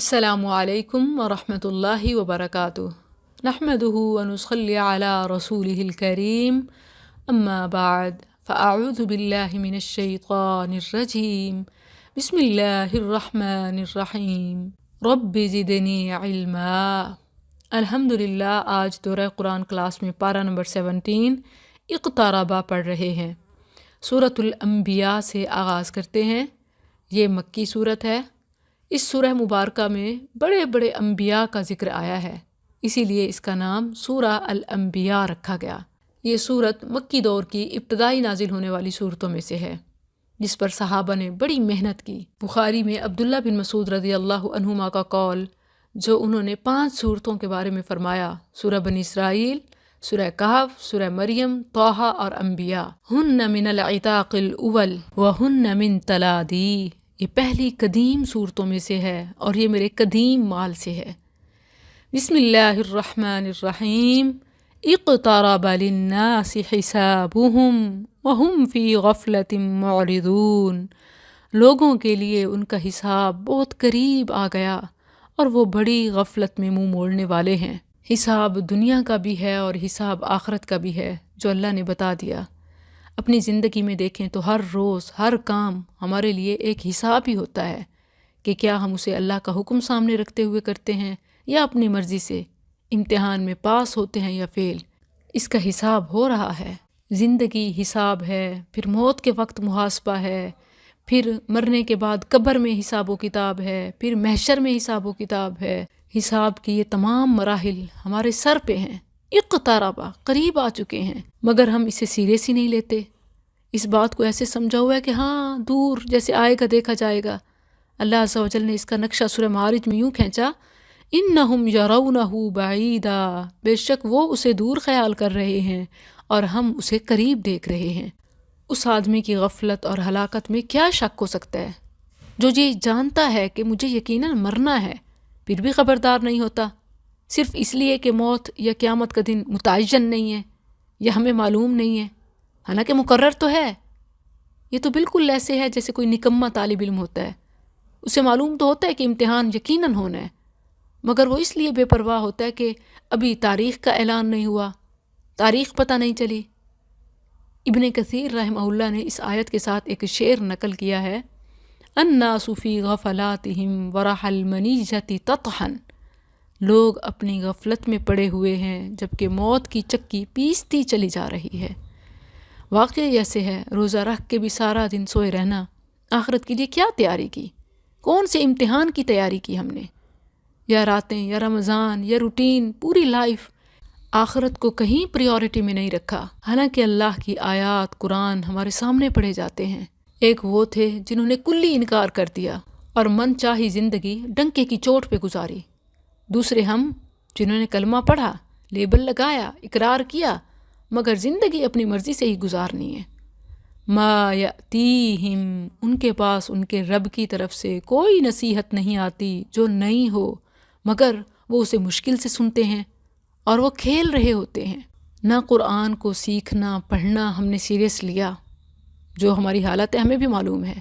السلام علیکم ورحمۃ اللہ وبرکاتہ نحمده ونصلي على رسوله الكريم اما بعد فاعوذ باللہ من الشیطان الرجیم بسم اللہ الرحمن الرحیم رب زدنی علما۔ الحمدللہ آج دورہ قرآن کلاس میں پارہ نمبر 17 اقتربا پڑھ رہے ہیں۔ سورۃ الانبیاء سے آغاز کرتے ہیں۔ یہ مکی سورت ہے۔ اس سورہ مبارکہ میں بڑے بڑے انبیاء کا ذکر آیا ہے، اسی لیے اس کا نام سورہ الانبیاء رکھا گیا۔ یہ سورت مکی دور کی ابتدائی نازل ہونے والی سورتوں میں سے ہے، جس پر صحابہ نے بڑی محنت کی۔ بخاری میں عبداللہ بن مسعود رضی اللہ عنہما کا قول، جو انہوں نے 5 سورتوں کے بارے میں فرمایا، سورہ بنی اسرائیل، سورہ کہف، سورہ مریم، طٰہٰ اور انبیاء، ہن من العتاق الاول وہن من تلادی، یہ پہلی قدیم صورتوں میں سے ہے اور یہ میرے قدیم مال سے ہے۔ بسم اللہ الرحمن الرحیم، اقترب للناس حسابهم وهم فی غفلۃ معرضون، لوگوں کے لیے ان کا حساب بہت قریب آ گیا اور وہ بڑی غفلت میں منہ موڑنے والے ہیں۔ حساب دنیا کا بھی ہے اور حساب آخرت کا بھی ہے، جو اللہ نے بتا دیا۔ اپنی زندگی میں دیکھیں تو ہر روز ہر کام ہمارے لیے ایک حساب ہی ہوتا ہے کہ کیا ہم اسے اللہ کا حکم سامنے رکھتے ہوئے کرتے ہیں یا اپنی مرضی سے، امتحان میں پاس ہوتے ہیں یا فیل، اس کا حساب ہو رہا ہے۔ زندگی حساب ہے، پھر موت کے وقت محاسبہ ہے، پھر مرنے کے بعد قبر میں حساب و کتاب ہے، پھر محشر میں حساب و کتاب ہے۔ حساب کی یہ تمام مراحل ہمارے سر پہ ہیں، اقتربا، قریب آ چکے ہیں، مگر ہم اسے سیریس ہی نہیں لیتے۔ اس بات کو ایسے سمجھا ہوا ہے کہ ہاں دور جیسے آئے گا دیکھا جائے گا۔ اللہ عز و جل نے اس کا نقشہ سورہ معارج میں یوں کھینچا، انہم یرونہ بعیدا، بے شک وہ اسے دور خیال کر رہے ہیں اور ہم اسے قریب دیکھ رہے ہیں۔ اس آدمی کی غفلت اور ہلاکت میں کیا شک ہو سکتا ہے جو یہ جانتا ہے کہ مجھے یقیناً مرنا ہے، پھر بھی خبردار نہیں ہوتا، صرف اس لیے کہ موت یا قیامت کا دن متعین نہیں ہے یا ہمیں معلوم نہیں ہے، حالانکہ مقرر تو ہے۔ یہ تو بالکل ایسے ہے جیسے کوئی نکما طالب علم ہوتا ہے، اسے معلوم تو ہوتا ہے کہ امتحان یقیناً ہونا ہے، مگر وہ اس لیے بے پرواہ ہوتا ہے کہ ابھی تاریخ کا اعلان نہیں ہوا، تاریخ پتہ نہیں چلی۔ ابن کثیر رحمہ اللہ نے اس آیت کے ساتھ ایک شعر نقل کیا ہے، الناس فی غفلاتہم ورح المنیجۃ تطحن، لوگ اپنی غفلت میں پڑے ہوئے ہیں جبکہ موت کی چکی پیستی چلی جا رہی ہے۔ واقعہ ایسے ہے، روزہ رکھ کے بھی سارا دن سوئے رہنا، آخرت کے لیے کیا تیاری کی؟ کون سے امتحان کی تیاری کی ہم نے؟ یا راتیں یا رمضان یا روٹین، پوری لائف آخرت کو کہیں پریورٹی میں نہیں رکھا، حالانکہ اللہ کی آیات قرآن ہمارے سامنے پڑھے جاتے ہیں۔ ایک وہ تھے جنہوں نے کلی انکار کر دیا اور من چاہی زندگی ڈنکے کی چوٹ پہ گزاری، دوسرے ہم جنہوں نے کلمہ پڑھا، لیبل لگایا، اقرار کیا، مگر زندگی اپنی مرضی سے ہی گزارنی ہے۔ ما یأتیہم، ان کے پاس ان کے رب کی طرف سے کوئی نصیحت نہیں آتی جو نہیں ہو، مگر وہ اسے مشکل سے سنتے ہیں اور وہ کھیل رہے ہوتے ہیں۔ نہ قرآن کو سیکھنا پڑھنا ہم نے سیریس لیا، جو ہماری حالت ہے ہمیں بھی معلوم ہے،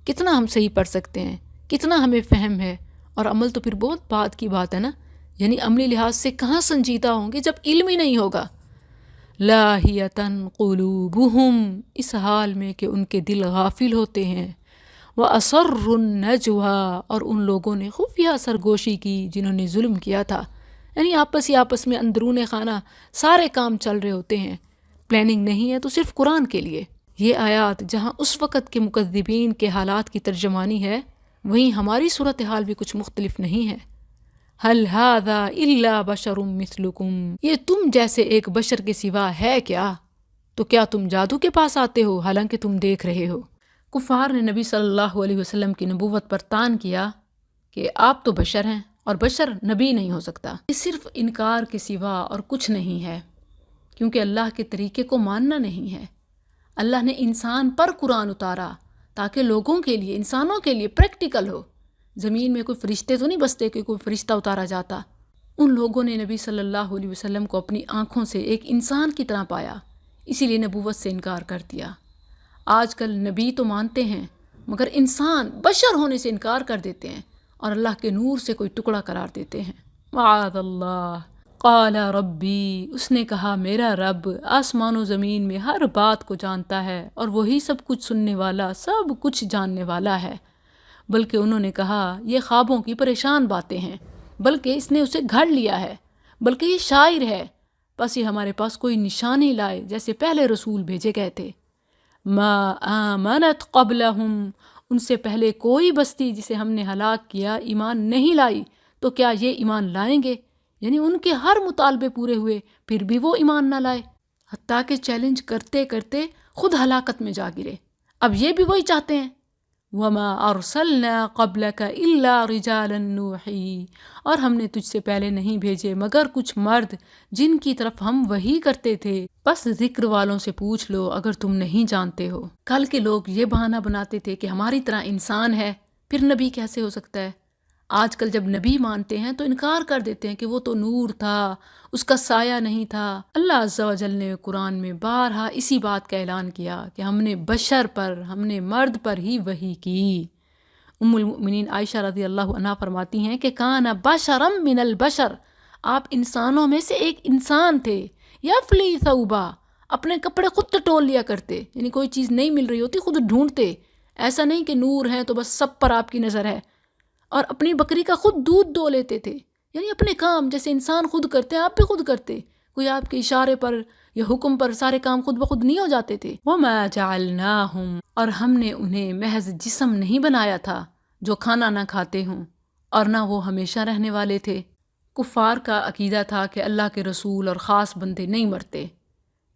کتنا ہم صحیح پڑھ سکتے ہیں، کتنا ہمیں فہم ہے، اور عمل تو پھر بہت بعد کی بات ہے نا، یعنی عملی لحاظ سے کہاں سنجیدہ ہوں گے جب علم ہی نہیں ہوگا۔ لاہیۃً قلوبہم، اس حال میں کہ ان کے دل غافل ہوتے ہیں، وَأَسَرُّوا النَّجْوَىٰ، اور ان لوگوں نے خفیہ سرگوشی کی جنہوں نے ظلم کیا تھا، یعنی آپس میں اندرون خانہ سارے کام چل رہے ہوتے ہیں، پلاننگ نہیں ہے تو صرف قرآن کے لیے۔ یہ آیات جہاں اس وقت کے مکذبین کے حالات کی ترجمانی ہے، وہیں ہماری صورتحال بھی کچھ مختلف نہیں ہے۔ هل هذا الا بشر مثلکم، یہ تم جیسے ایک بشر کے سوا ہے کیا؟ تو کیا تم جادو کے پاس آتے ہو حالانکہ تم دیکھ رہے ہو؟ کفار نے نبی صلی اللہ علیہ وسلم کی نبوت پر طعن کیا کہ آپ تو بشر ہیں اور بشر نبی نہیں ہو سکتا۔ یہ صرف انکار کے سوا اور کچھ نہیں ہے، کیونکہ اللہ کے طریقے کو ماننا نہیں ہے۔ اللہ نے انسان پر قرآن اتارا تاکہ لوگوں کے لیے، انسانوں کے لیے پریکٹیکل ہو۔ زمین میں کوئی فرشتے تو نہیں بستے کہ کوئی فرشتہ اتارا جاتا۔ ان لوگوں نے نبی صلی اللہ علیہ وسلم کو اپنی آنکھوں سے ایک انسان کی طرح پایا، اسی لیے نبوت سے انکار کر دیا۔ آج کل نبی تو مانتے ہیں مگر انسان، بشر ہونے سے انکار کر دیتے ہیں، اور اللہ کے نور سے کوئی ٹکڑا قرار دیتے ہیں۔ معاذ اللہ۔ قال ربی، اس نے کہا میرا رب آسمان و زمین میں ہر بات کو جانتا ہے اور وہی سب کچھ سننے والا، سب کچھ جاننے والا ہے۔ بلکہ انہوں نے کہا یہ خوابوں کی پریشان باتیں ہیں، بلکہ اس نے اسے گھڑ لیا ہے، بلکہ یہ شاعر ہے، بس یہ ہمارے پاس کوئی نشانی لائے جیسے پہلے رسول بھیجے گئے تھے۔ ما آمنت قبلہم، ان سے پہلے کوئی بستی جسے ہم نے ہلاک کیا ایمان نہیں لائی، تو کیا یہ ایمان لائیں گے؟ یعنی ان کے ہر مطالبے پورے ہوئے پھر بھی وہ ایمان نہ لائے، حتیٰ کہ چیلنج کرتے کرتے خود ہلاکت میں جا گرے۔ اب یہ بھی وہی چاہتے ہیں۔ وَمَا أَرْسَلْنَا قَبْلَكَ إِلَّا رِجَالًا نُوحِي، اور ہم نے تجھ سے پہلے نہیں بھیجے مگر کچھ مرد جن کی طرف ہم وحی کرتے تھے، بس ذکر والوں سے پوچھ لو اگر تم نہیں جانتے ہو۔ کل کے لوگ یہ بہانہ بناتے تھے کہ ہماری طرح انسان ہے، پھر نبی کیسے ہو سکتا ہے؟ آج کل جب نبی مانتے ہیں تو انکار کر دیتے ہیں کہ وہ تو نور تھا، اس کا سایہ نہیں تھا۔ اللہ عز و جل نے قرآن میں بارہا اسی بات کا اعلان کیا کہ ہم نے بشر پر، ہم نے مرد پر ہی وحی کی۔ ام المؤمنین عائشہ رضی اللہ عنہا فرماتی ہیں کہ کان بشرا من البشر، آپ انسانوں میں سے ایک انسان تھے، یفلی ثوبا، اپنے کپڑے خود ٹٹول لیا کرتے، یعنی کوئی چیز نہیں مل رہی ہوتی خود ڈھونڈتے، ایسا نہیں کہ نور ہے تو بس سب پر آپ کی نظر ہے۔ اور اپنی بکری کا خود دودھ دو لیتے تھے، یعنی اپنے کام جیسے انسان خود کرتے ہیں آپ بھی خود کرتے، کوئی آپ کے اشارے پر یا حکم پر سارے کام خود بخود نہیں ہو جاتے تھے۔ وَمَا جَعَلْنَاهُمْ، اور ہم نے انہیں محض جسم نہیں بنایا تھا جو کھانا نہ کھاتے ہوں، اور نہ وہ ہمیشہ رہنے والے تھے۔ کفار کا عقیدہ تھا کہ اللہ کے رسول اور خاص بندے نہیں مرتے۔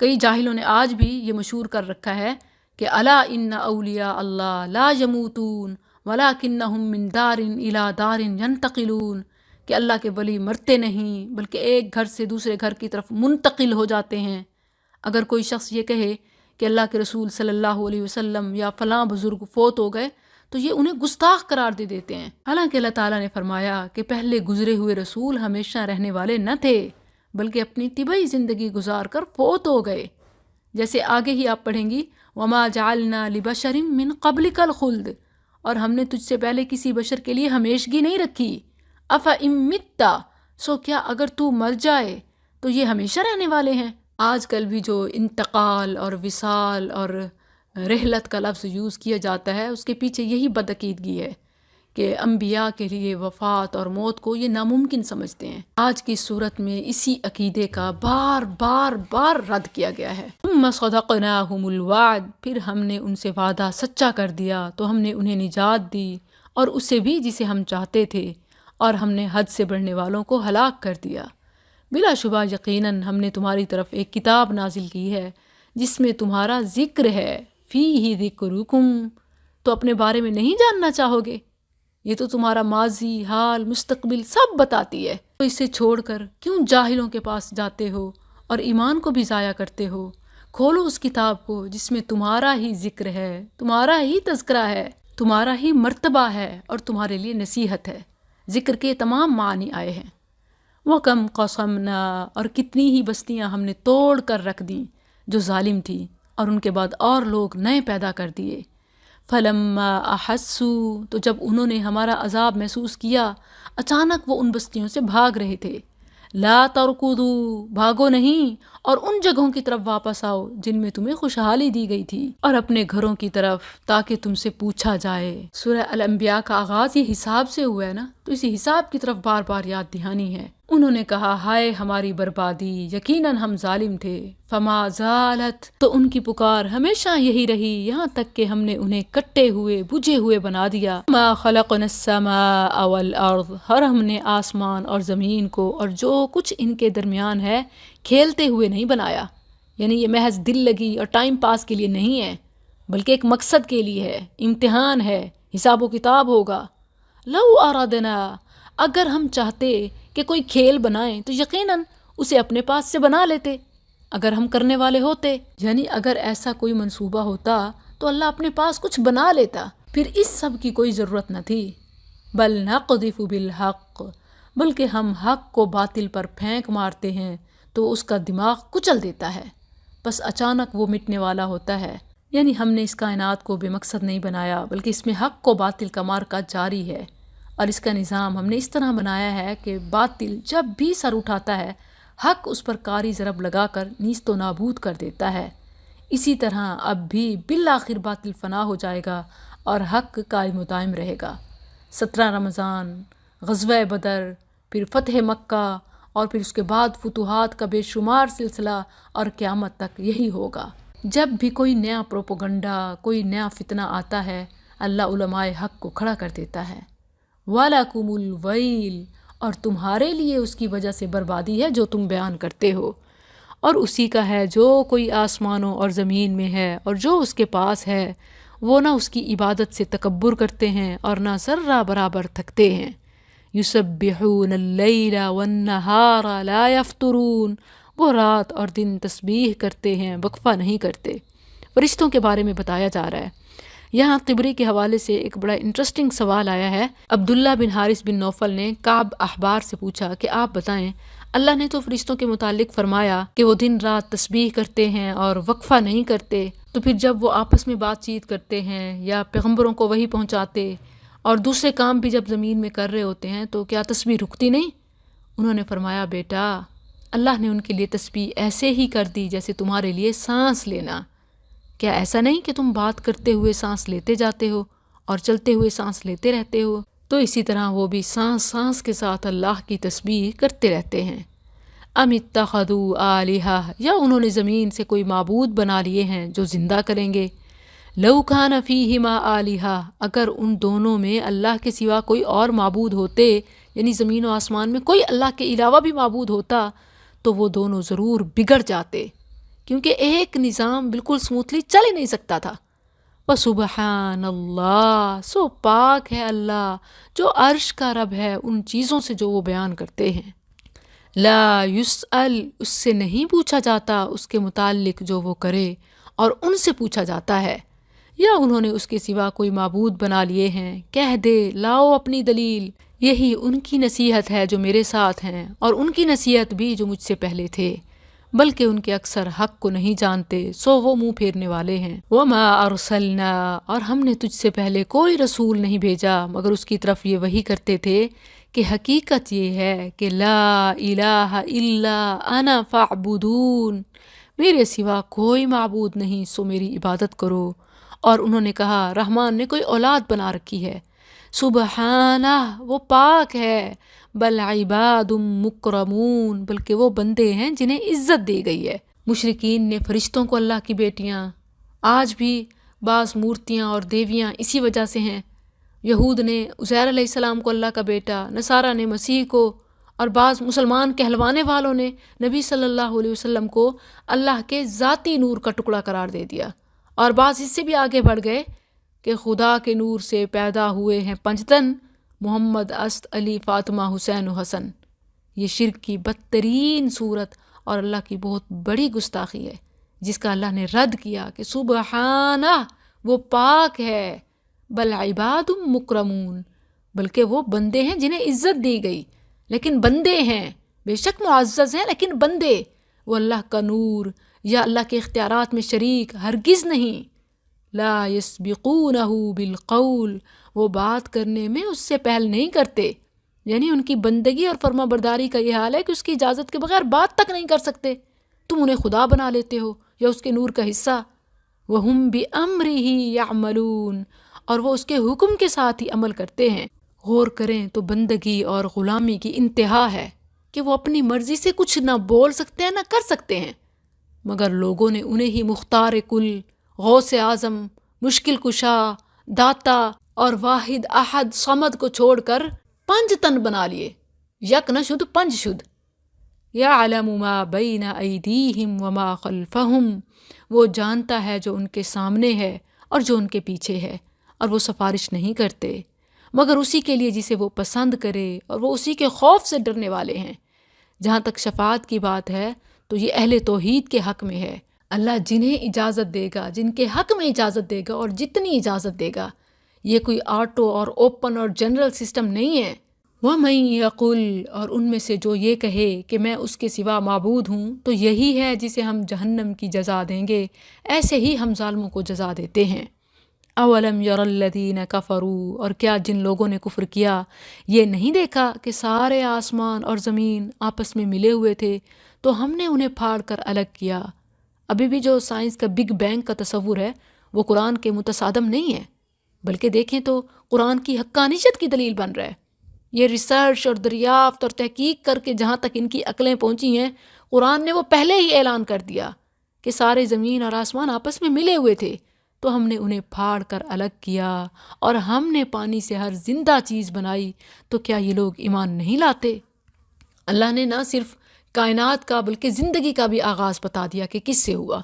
کئی جاہلوں نے آج بھی یہ مشہور کر رکھا ہے کہ الا ان اولیاء اللہ لا یموتون وَلَكِنَّهُمْ مِنْ دَارٍ إِلَى دَارٍ يَنْتَقِلُونَ، کہ اللہ کے ولی مرتے نہیں بلکہ ایک گھر سے دوسرے گھر کی طرف منتقل ہو جاتے ہیں۔ اگر کوئی شخص یہ کہے کہ اللہ کے رسول صلی اللہ علیہ وسلم یا فلاں بزرگ فوت ہو گئے تو یہ انہیں گستاخ قرار دے دیتے ہیں، حالانکہ اللہ تعالیٰ نے فرمایا کہ پہلے گزرے ہوئے رسول ہمیشہ رہنے والے نہ تھے بلکہ اپنی طبعی زندگی گزار کر فوت ہو گئے۔ جیسے آگے ہی آپ پڑھیں گی وَمَا جَعَلْنَا لِبَشَرٍ مِّن قَبْلِكَ الْخُلْدَ، اور ہم نے تجھ سے پہلے کسی بشر کے لیے ہمیشگی نہیں رکھی۔ أَفَإِن مِتَّ، سو کیا اگر تو مر جائے تو یہ ہمیشہ رہنے والے ہیں۔ آج کل بھی جو انتقال اور وصال اور رحلت کا لفظ یوز کیا جاتا ہے اس کے پیچھے یہی بدعقیدگی ہے کہ انبیاء کے لیے وفات اور موت کو یہ ناممکن سمجھتے ہیں۔ آج کی صورت میں اسی عقیدے کا بار بار بار رد کیا گیا ہے۔ ثم صدقناہم الوعد، پھر ہم نے ان سے وعدہ سچا کر دیا تو ہم نے انہیں نجات دی، اور اسے بھی جسے ہم چاہتے تھے، اور ہم نے حد سے بڑھنے والوں کو ہلاک کر دیا۔ بلا شبہ یقیناً ہم نے تمہاری طرف ایک کتاب نازل کی ہے جس میں تمہارا ذکر ہے، فیہ ذکرکم، تو اپنے بارے میں نہیں جاننا چاہو گے؟ یہ تو تمہارا ماضی، حال، مستقبل سب بتاتی ہے، تو اسے چھوڑ کر کیوں جاہلوں کے پاس جاتے ہو اور ایمان کو بھی ضائع کرتے ہو؟ کھولو اس کتاب کو جس میں تمہارا ہی ذکر ہے، تمہارا ہی تذکرہ ہے، تمہارا ہی مرتبہ ہے اور تمہارے لیے نصیحت ہے۔ ذکر کے تمام معنی آئے ہیں۔ وَكَمْ قَصَمْنَا، اور کتنی ہی بستیاں ہم نے توڑ کر رکھ دیں جو ظالم تھی، اور ان کے بعد اور لوگ نئے پیدا کر دیے۔ فَلَمَّا أَحَسُّوا، تو جب انہوں نے ہمارا عذاب محسوس کیا، اچانک وہ ان بستیوں سے بھاگ رہے تھے۔ لا ترکضوا، بھاگو نہیں، اور ان جگہوں کی طرف واپس آؤ جن میں تمہیں خوشحالی دی گئی تھی، اور اپنے گھروں کی طرف تاکہ تم سے پوچھا جائے۔ سورہ الانبیاء کا آغاز یہ حساب سے ہوا ہے نا، تو اسی حساب کی طرف بار بار یاد دہانی ہے۔ انہوں نے کہا ہائے ہماری بربادی، یقیناً ہم ظالم تھے۔ فما زالت، تو ان کی پکار ہمیشہ یہی رہی یہاں تک کہ ہم نے انہیں کٹے ہوئے بجھے ہوئے بنا دیا۔ ما خلقنا السماء والارض، اور ہم نے آسمان اور زمین کو اور جو کچھ ان کے درمیان ہے کھیلتے ہوئے نہیں بنایا، یعنی یہ محض دل لگی اور ٹائم پاس کے لیے نہیں ہے بلکہ ایک مقصد کے لیے ہے، امتحان ہے، حساب و کتاب ہوگا۔ لو ارادنا، اگر ہم چاہتے کہ کوئی کھیل بنائیں تو یقیناً اسے اپنے پاس سے بنا لیتے اگر ہم کرنے والے ہوتے، یعنی اگر ایسا کوئی منصوبہ ہوتا تو اللہ اپنے پاس کچھ بنا لیتا، پھر اس سب کی کوئی ضرورت نہ تھی۔ بل نقذف بالحق، بلکہ ہم حق کو باطل پر پھینک مارتے ہیں تو اس کا دماغ کچل دیتا ہے، بس اچانک وہ مٹنے والا ہوتا ہے۔ یعنی ہم نے اس کائنات کو بے مقصد نہیں بنایا بلکہ اس میں حق و باطل کا معرکہ جاری ہے، اور اس کا نظام ہم نے اس طرح بنایا ہے کہ باطل جب بھی سر اٹھاتا ہے حق اس پر کاری ضرب لگا کر نیست و نابود کر دیتا ہے۔ اسی طرح اب بھی بالآخر باطل فنا ہو جائے گا اور حق قائم و دائم رہے گا۔ 17 رمضان، غزوہ بدر، پھر فتح مکہ اور پھر اس کے بعد فتوحات کا بے شمار سلسلہ اور قیامت تک یہی ہوگا۔ جب بھی کوئی نیا پروپیگنڈا، کوئی نیا فتنہ آتا ہے، اللہ علماء حق کو کھڑا کر دیتا ہے۔ وَلَكُمُ الْوَيْلُ، اور تمہارے لیے اس کی وجہ سے بربادی ہے جو تم بیان کرتے ہو، اور اسی کا ہے جو کوئی آسمانوں اور زمین میں ہے اور جو اس کے پاس ہے، وہ نہ اس کی عبادت سے تکبر کرتے ہیں اور نہ ذرہ برابر تھکتے ہیں۔ یسبحون اللیل والنہار لا یفترون، وہ رات اور دن تسبیح کرتے ہیں، وقفہ نہیں کرتے۔ فرشتوں کے بارے میں بتایا جا رہا ہے۔ یہاں طبری کے حوالے سے ایک بڑا انٹرسٹنگ سوال آیا ہے۔ عبداللہ بن حارث بن نوفل نے کعب احبار سے پوچھا کہ آپ بتائیں، اللہ نے تو فرشتوں کے متعلق فرمایا کہ وہ دن رات تسبیح کرتے ہیں اور وقفہ نہیں کرتے، تو پھر جب وہ آپس میں بات چیت کرتے ہیں یا پیغمبروں کو وحی پہنچاتے اور دوسرے کام بھی جب زمین میں کر رہے ہوتے ہیں تو کیا تسبیح رکتی نہیں؟ انہوں نے فرمایا، بیٹا، اللہ نے ان کے لیے تسبیح ایسے ہی کر دی جیسے تمہارے لیے سانس لینا۔ کیا ایسا نہیں کہ تم بات کرتے ہوئے سانس لیتے جاتے ہو اور چلتے ہوئے سانس لیتے رہتے ہو؟ تو اسی طرح وہ بھی سانس سانس کے ساتھ اللہ کی تسبیح کرتے رہتے ہیں۔ ام اتخذوا آلہہ، یا انہوں نے زمین سے کوئی معبود بنا لیے ہیں جو زندہ کریں گے۔ لو کان فیہما آلہہ، اگر ان دونوں میں اللہ کے سوا کوئی اور معبود ہوتے، یعنی زمین و آسمان میں کوئی اللہ کے علاوہ بھی معبود ہوتا، تو وہ دونوں ضرور بگڑ جاتے، کیونکہ ایک نظام بالکل سموتھلی چل ہی نہیں سکتا تھا۔ وَسُبْحَانَ اللَّہ، سو پاک ہے اللہ جو عرش کا رب ہے ان چیزوں سے جو وہ بیان کرتے ہیں۔ لا یسأل، اس سے نہیں پوچھا جاتا اس کے متعلق جو وہ کرے، اور ان سے پوچھا جاتا ہے۔ یا انہوں نے اس کے سوا کوئی معبود بنا لیے ہیں، کہہ دے لاؤ اپنی دلیل، یہی ان کی نصیحت ہے جو میرے ساتھ ہیں، اور ان کی نصیحت بھی جو مجھ سے پہلے تھے، بلکہ ان کے اکثر حق کو نہیں جانتے، سو وہ منہ پھیرنے والے ہیں۔ وما ارسلنا، اور ہم نے تجھ سے پہلے کوئی رسول نہیں بھیجا مگر اس کی طرف یہ وحی کرتے تھے کہ حقیقت یہ ہے کہ لا الہ الا انا فاعبدون، میرے سوا کوئی معبود نہیں، سو میری عبادت کرو۔ اور انہوں نے کہا رحمان نے کوئی اولاد بنا رکھی ہے، سبحانہ، وہ پاک ہے، بل عباد مکرمون، بلکہ وہ بندے ہیں جنہیں عزت دی گئی ہے۔ مشرکین نے فرشتوں کو اللہ کی بیٹیاں، آج بھی بعض مورتیاں اور دیویاں اسی وجہ سے ہیں۔ یہود نے عزیر علیہ السلام کو اللہ کا بیٹا، نصارہ نے مسیح کو، اور بعض مسلمان کہلوانے والوں نے نبی صلی اللہ علیہ وسلم کو اللہ کے ذاتی نور کا ٹکڑا قرار دے دیا، اور بعض اس سے بھی آگے بڑھ گئے کہ خدا کے نور سے پیدا ہوئے ہیں پنجتن، محمد، اسد، علی، فاطمہ، حسین و حسن۔ یہ شرک کی بدترین صورت اور اللہ کی بہت بڑی گستاخی ہے، جس کا اللہ نے رد کیا کہ سبحانہ، وہ پاک ہے، بل عباد مکرمون، بلکہ وہ بندے ہیں جنہیں عزت دی گئی، لیکن بندے ہیں، بے شک معزز ہیں لیکن بندے، وہ اللہ کا نور یا اللہ کے اختیارات میں شریک ہرگز نہیں۔ لا یسبقونہ بالقول، وہ بات کرنے میں اس سے پہل نہیں کرتے، یعنی ان کی بندگی اور فرما برداری کا یہ حال ہے کہ اس کی اجازت کے بغیر بات تک نہیں کر سکتے۔ تم انہیں خدا بنا لیتے ہو یا اس کے نور کا حصہ۔ وَهُمْ بِأَمْرِهِ يَعْمَلُونَ، اور وہ اس کے حکم کے ساتھ ہی عمل کرتے ہیں۔ غور کریں تو بندگی اور غلامی کی انتہا ہے کہ وہ اپنی مرضی سے کچھ نہ بول سکتے ہیں نہ کر سکتے ہیں، مگر لوگوں نے انہیں ہی مختار کل، غوث اعظم، مشکل کشا، داتا اور واحد احد صمد کو چھوڑ کر پنج تن بنا لیے، یک نہ شد پنج شد۔ یعلم ما بین ایدیہم وما خلفہم، وہ جانتا ہے جو ان کے سامنے ہے اور جو ان کے پیچھے ہے، اور وہ سفارش نہیں کرتے مگر اسی کے لیے جسے وہ پسند کرے، اور وہ اسی کے خوف سے ڈرنے والے ہیں۔ جہاں تک شفاعت کی بات ہے تو یہ اہل توحید کے حق میں ہے۔ اللہ جنہیں اجازت دے گا، جن کے حق میں اجازت دے گا اور جتنی اجازت دے گا، یہ کوئی آٹو اور اوپن اور جنرل سسٹم نہیں ہے۔ وَمَن يَقُلْ، اور ان میں سے جو یہ کہے کہ میں اس کے سوا معبود ہوں، تو یہی ہے جسے ہم جہنم کی جزا دیں گے، ایسے ہی ہم ظالموں کو جزا دیتے ہیں۔ اولم یر الذین کفروا، اور کیا جن لوگوں نے کفر کیا یہ نہیں دیکھا کہ سارے آسمان اور زمین آپس میں ملے ہوئے تھے تو ہم نے انہیں پھاڑ کر الگ کیا۔ ابھی بھی جو سائنس کا بگ بینگ کا تصور ہے وہ قرآن کے متصادم نہیں ہے، بلکہ دیکھیں تو قرآن کی حقانیت کی دلیل بن رہا ہے۔ یہ ریسرچ اور دریافت اور تحقیق کر کے جہاں تک ان کی عقلیں پہنچی ہیں، قرآن نے وہ پہلے ہی اعلان کر دیا کہ سارے زمین اور آسمان آپس میں ملے ہوئے تھے تو ہم نے انہیں پھاڑ کر الگ کیا، اور ہم نے پانی سے ہر زندہ چیز بنائی، تو کیا یہ لوگ ایمان نہیں لاتے؟ اللہ نے نہ صرف کائنات کا بلکہ زندگی کا بھی آغاز بتا دیا کہ کس سے ہوا،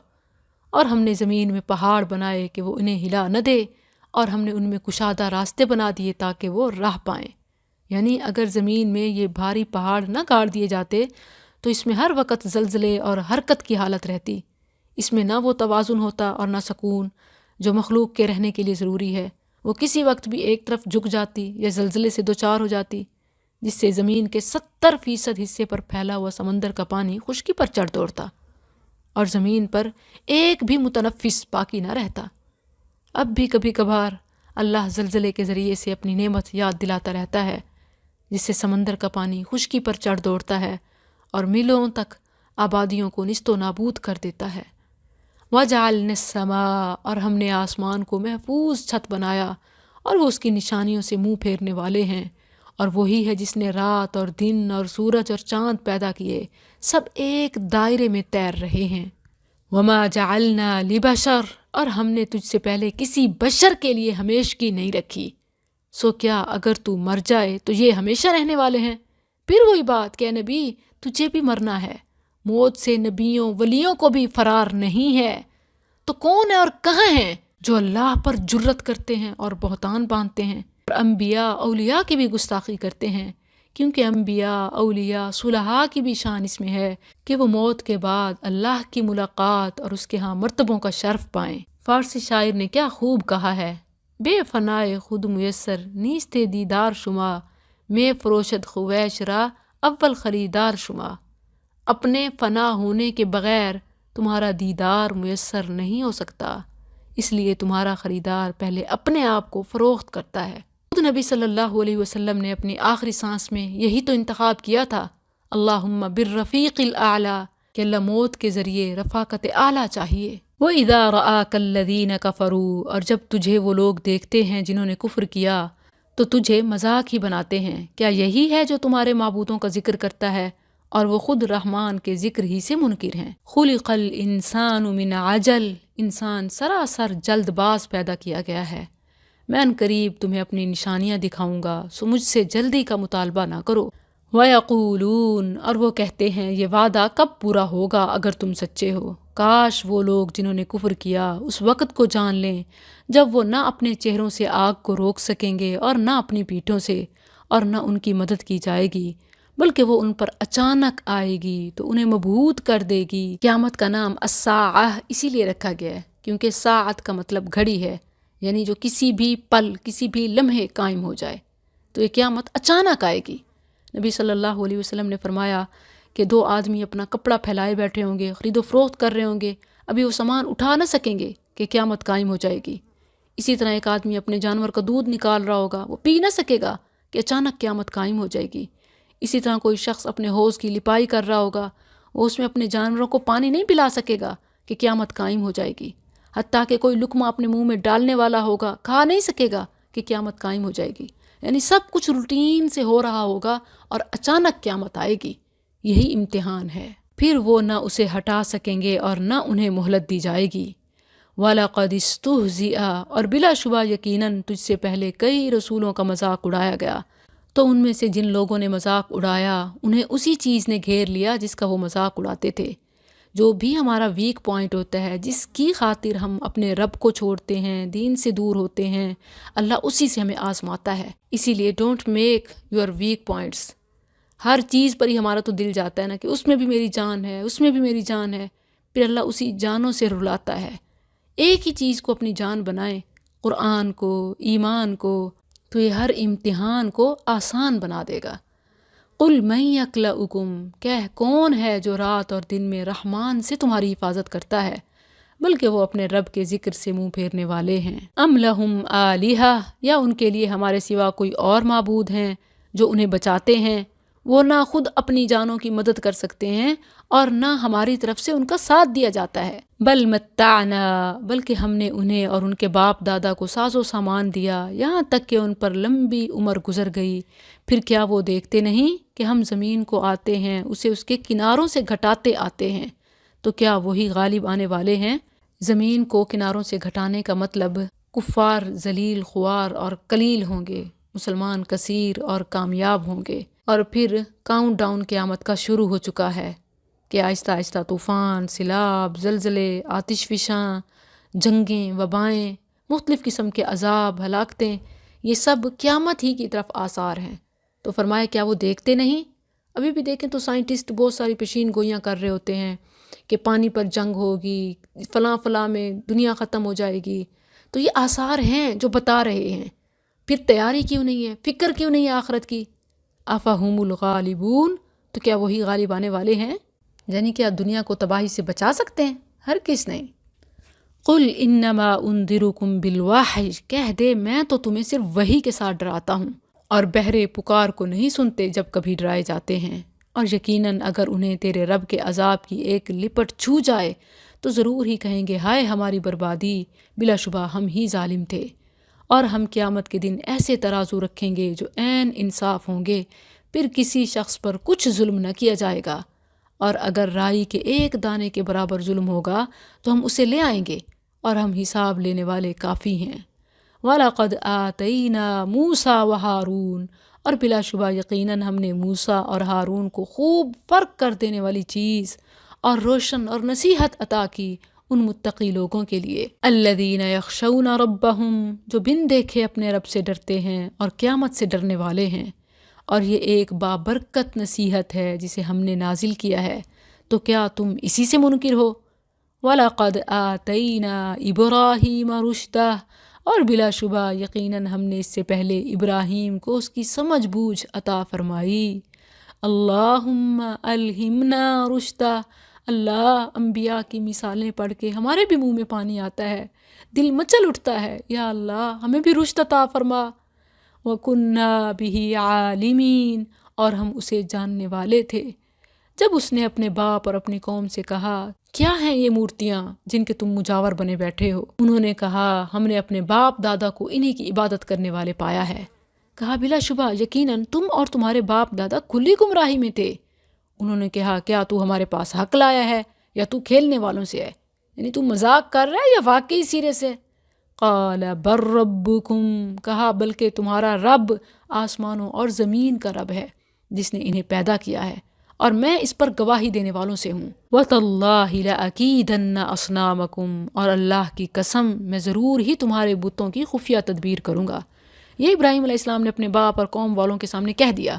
اور ہم نے زمین میں پہاڑ بنائے کہ وہ انہیں ہلا نہ دے، اور ہم نے ان میں کشادہ راستے بنا دیے تاکہ وہ راہ پائیں۔ یعنی اگر زمین میں یہ بھاری پہاڑ نہ گاڑ دیے جاتے تو اس میں ہر وقت زلزلے اور حرکت کی حالت رہتی، اس میں نہ وہ توازن ہوتا اور نہ سکون جو مخلوق کے رہنے کے لیے ضروری ہے۔ وہ کسی وقت بھی ایک طرف جھک جاتی یا زلزلے سے دوچار ہو جاتی، جس سے زمین کے 70% حصے پر پھیلا ہوا سمندر کا پانی خشکی پر چڑھ دوڑتا اور زمین پر ایک بھی متنفس باقی نہ رہتا۔ اب بھی کبھی کبھار اللہ زلزلے کے ذریعے سے اپنی نعمت یاد دلاتا رہتا ہے، جس سے سمندر کا پانی خشکی پر چڑھ دوڑتا ہے اور میلوں تک آبادیوں کو نیست و نابود کر دیتا ہے۔ وَجَعَلْنَا السَّمَاءَ، اور ہم نے آسمان کو محفوظ چھت بنایا، اور وہ اس کی نشانیوں سے منہ پھیرنے والے ہیں، اور وہی ہے جس نے رات اور دن اور سورج اور چاند پیدا کیے، سب ایک دائرے میں تیر رہے ہیں۔ وَمَا جَعَلْنَا لِبَشَرٍ، اور ہم نے تجھ سے پہلے کسی بشر کے لیے ہمیشگی نہیں رکھی، سو کیا اگر تو مر جائے تو یہ ہمیشہ رہنے والے ہیں؟ پھر وہی بات کہ نبی تجھے بھی مرنا ہے، موت سے نبیوں ولیوں کو بھی فرار نہیں ہے، تو کون ہے اور کہاں ہیں جو اللہ پر جرت کرتے ہیں اور بہتان باندھتے ہیں اور انبیاء اولیاء کی بھی گستاخی کرتے ہیں؟ کیونکہ انبیاء اولیاء صلحاء کی بھی شان اس میں ہے کہ وہ موت کے بعد اللہ کی ملاقات اور اس کے ہاں مرتبوں کا شرف پائیں۔ فارسی شاعر نے کیا خوب کہا ہے، بے فنائے خود میسر نیست دیدار شما، میں فروشد خویش را اول خریدار شما۔ اپنے فنا ہونے کے بغیر تمہارا دیدار میسر نہیں ہو سکتا، اس لیے تمہارا خریدار پہلے اپنے آپ کو فروخت کرتا ہے۔ خود نبی صلی اللہ علیہ وسلم نے اپنی آخری سانس میں یہی تو انتخاب کیا تھا، اللہم بالرفیق الاعلیٰ، کہ اللہ موت کے ذریعے رفاقت اعلیٰ چاہیے۔ وَإِذَا رَآكَ الَّذِينَ كَفَرُوا، اور جب تجھے وہ لوگ دیکھتے ہیں جنہوں نے کفر کیا تو تجھے مذاق ہی بناتے ہیں، کیا یہی ہے جو تمہارے معبودوں کا ذکر کرتا ہے اور وہ خود رحمان کے ذکر ہی سے منکر ہیں؟ خُلِقَ الْإِنسَانُ مِنْ عَجَلٍ، انسان سراسر جلد باز پیدا کیا گیا ہے۔ میں ان قریب تمہیں اپنی نشانیاں دکھاؤں گا، سو مجھ سے جلدی کا مطالبہ نہ کرو۔ وَيَقُولُونَ، اور وہ کہتے ہیں یہ وعدہ کب پورا ہوگا اگر تم سچے ہو؟ کاش وہ لوگ جنہوں نے کفر کیا اس وقت کو جان لیں جب وہ نہ اپنے چہروں سے آگ کو روک سکیں گے اور نہ اپنی پیٹھوں سے، اور نہ ان کی مدد کی جائے گی، بلکہ وہ ان پر اچانک آئے گی تو انہیں مبہوت کر دے گی۔ قیامت کا نام الساعہ اسی لیے رکھا گیا ہے کیونکہ ساعت کا مطلب گھڑی ہے، یعنی جو کسی بھی پل کسی بھی لمحے قائم ہو جائے، تو یہ قیامت اچانک آئے گی۔ نبی صلی اللہ علیہ وسلم نے فرمایا کہ 2 آدمی اپنا کپڑا پھیلائے بیٹھے ہوں گے، خرید و فروخت کر رہے ہوں گے، ابھی وہ سامان اٹھا نہ سکیں گے کہ قیامت قائم ہو جائے گی۔ اسی طرح ایک آدمی اپنے جانور کا دودھ نکال رہا ہوگا، وہ پی نہ سکے گا کہ اچانک قیامت قائم ہو جائے گی۔ اسی طرح کوئی شخص اپنے حوض کی لپائی کر رہا ہوگا، وہ اس میں اپنے جانوروں کو پانی نہیں پلا سکے گا کہ قیامت قائم ہو جائے گی۔ حتیٰ کہ کوئی لقمہ اپنے منہ میں ڈالنے والا ہوگا، کھا نہیں سکے گا کہ قیامت قائم ہو جائے گی۔ یعنی سب کچھ روٹین سے ہو رہا ہوگا اور اچانک قیامت آئے گی۔ یہی امتحان ہے، پھر وہ نہ اسے ہٹا سکیں گے اور نہ انہیں مہلت دی جائے گی۔ وَلَقَدِ اسْتُهْزِئَ، اور بلا شبہ یقیناً تجھ سے پہلے کئی رسولوں کا مذاق اڑایا گیا، تو ان میں سے جن لوگوں نے مذاق اڑایا انہیں اسی چیز نے گھیر لیا جس کا وہ مذاق اڑاتے تھے۔ جو بھی ہمارا ویک پوائنٹ ہوتا ہے، جس کی خاطر ہم اپنے رب کو چھوڑتے ہیں، دین سے دور ہوتے ہیں، اللہ اسی سے ہمیں آزماتا ہے۔ اسی لیے don't make your weak points. ہر چیز پر ہی ہمارا تو دل جاتا ہے نا کہ اس میں بھی میری جان ہے، اس میں بھی میری جان ہے، پھر اللہ اسی جانوں سے رلاتا ہے۔ ایک ہی چیز کو اپنی جان بنائیں، قرآن کو، ایمان کو، تو یہ ہر امتحان کو آسان بنا دے گا۔ قُلْ مَن يَكْلَؤُكُمْ، کہہ کون ہے جو رات اور دن میں رحمان سے تمہاری حفاظت کرتا ہے؟ بلکہ وہ اپنے رب کے ذکر سے منہ پھیرنے والے ہیں۔ ام لہم آلہہ، یا ان کے لیے ہمارے سوا کوئی اور معبود ہیں جو انہیں بچاتے ہیں، وہ نہ خود اپنی جانوں کی مدد کر سکتے ہیں اور نہ ہماری طرف سے ان کا ساتھ دیا جاتا ہے۔ بل متعنا، بلکہ ہم نے انہیں اور ان کے باپ دادا کو ساز و سامان دیا یہاں تک کہ ان پر لمبی عمر گزر گئی، پھر کیا وہ دیکھتے نہیں کہ ہم زمین کو آتے ہیں اسے اس کے کناروں سے گھٹاتے آتے ہیں، تو کیا وہی غالب آنے والے ہیں؟ زمین کو کناروں سے گھٹانے کا مطلب کفار ذلیل خوار اور قلیل ہوں گے، مسلمان کثیر اور کامیاب ہوں گے۔ اور پھر کاؤنٹ ڈاؤن قیامت کا شروع ہو چکا ہے کہ آہستہ آہستہ طوفان، سیلاب، زلزلے، آتش فشاں، جنگیں، وبائیں، مختلف قسم کے عذاب، ہلاکتیں، یہ سب قیامت ہی کی طرف آثار ہیں۔ تو فرمایا کیا وہ دیکھتے نہیں؟ ابھی بھی دیکھیں تو سائنٹسٹ بہت ساری پیشین گوئیاں کر رہے ہوتے ہیں کہ پانی پر جنگ ہوگی، فلاں فلاں میں دنیا ختم ہو جائے گی، تو یہ آثار ہیں جو بتا رہے ہیں۔ پھر تیاری کیوں نہیں ہے؟ فکر کیوں نہیں ہے آخرت کی؟ افہم الغالبون، تو کیا وہی غالب آنے والے ہیں؟ یعنی کیا دنیا کو تباہی سے بچا سکتے ہیں؟ ہرگز نہیں۔ قل انما انذرکم بالوحی، کہہ دے میں تو تمہیں صرف وحی کے ساتھ ڈراتا ہوں، اور بہرے پکار کو نہیں سنتے جب کبھی ڈرائے جاتے ہیں، اور یقیناً اگر انہیں تیرے رب کے عذاب کی ایک لپٹ چھو جائے تو ضرور ہی کہیں گے ہائے ہماری بربادی، بلا شبہ ہم ہی ظالم تھے۔ اور ہم قیامت کے دن ایسے ترازو رکھیں گے جو عین انصاف ہوں گے، پھر کسی شخص پر کچھ ظلم نہ کیا جائے گا، اور اگر رائی کے ایک دانے کے برابر ظلم ہوگا تو ہم اسے لے آئیں گے، اور ہم حساب لینے والے کافی ہیں۔ وَلَقَدْ آتَيْنَا مُوسَىٰ وَهَارُونَ، اور بلا شبہ یقیناً ہم نے موسیٰ اور ہارون کو خوب فرق کر دینے والی چیز اور روشن اور نصیحت عطا کی ان متقی لوگوں کے لیے، الذین یخشون ربہم، جو بن دیکھے اپنے رب سے ڈرتے ہیں اور قیامت سے ڈرنے والے ہیں۔ اور یہ ایک بابرکت نصیحت ہے جسے ہم نے نازل کیا ہے، تو کیا تم اسی سے منکر ہو؟ وَلَقَدْ آتَيْنَا إِبْرَاهِيمَ رُشْدَهُ، اور بلا شبہ یقیناً ہم نے اس سے پہلے ابراہیم کو اس کی سمجھ بوجھ عطا فرمائی۔ اللہم الہمنا رشدہ، اللہ انبیاء کی مثالیں پڑھ کے ہمارے بھی منہ میں پانی آتا ہے، دل مچل اٹھتا ہے، یا اللہ ہمیں بھی رشد عطا فرما۔ وَكُنَّا بِهِ عَالِمِينَ، اور ہم اسے جاننے والے تھے۔ جب اس نے اپنے باپ اور اپنی قوم سے کہا کیا ہیں یہ مورتیاں جن کے تم مجاور بنے بیٹھے ہو؟ انہوں نے کہا ہم نے اپنے باپ دادا کو انہی کی عبادت کرنے والے پایا ہے۔ کہا بلا شبہ یقیناً تم اور تمہارے باپ دادا کھلی گمراہی میں تھے۔ انہوں نے کہا کیا تو ہمارے پاس حق لایا ہے یا تو کھیلنے والوں سے ہے؟ یعنی تو مذاق کر رہا ہے یا واقعی سرے سے؟ قال بر ربکم، کہا بلکہ تمہارا رب آسمانوں اور زمین کا رب ہے جس نے انہیں پیدا کیا ہے، اور میں اس پر گواہی دینے والوں سے ہوں۔ وَتَاللَّهِ لَأَكِيدَنَّ أَصْنَامَكُمْ، اور اللہ کی قسم میں ضرور ہی تمہارے بتوں کی خفیہ تدبیر کروں گا۔ یہ ابراہیم علیہ السلام نے اپنے باپ اور قوم والوں کے سامنے کہہ دیا،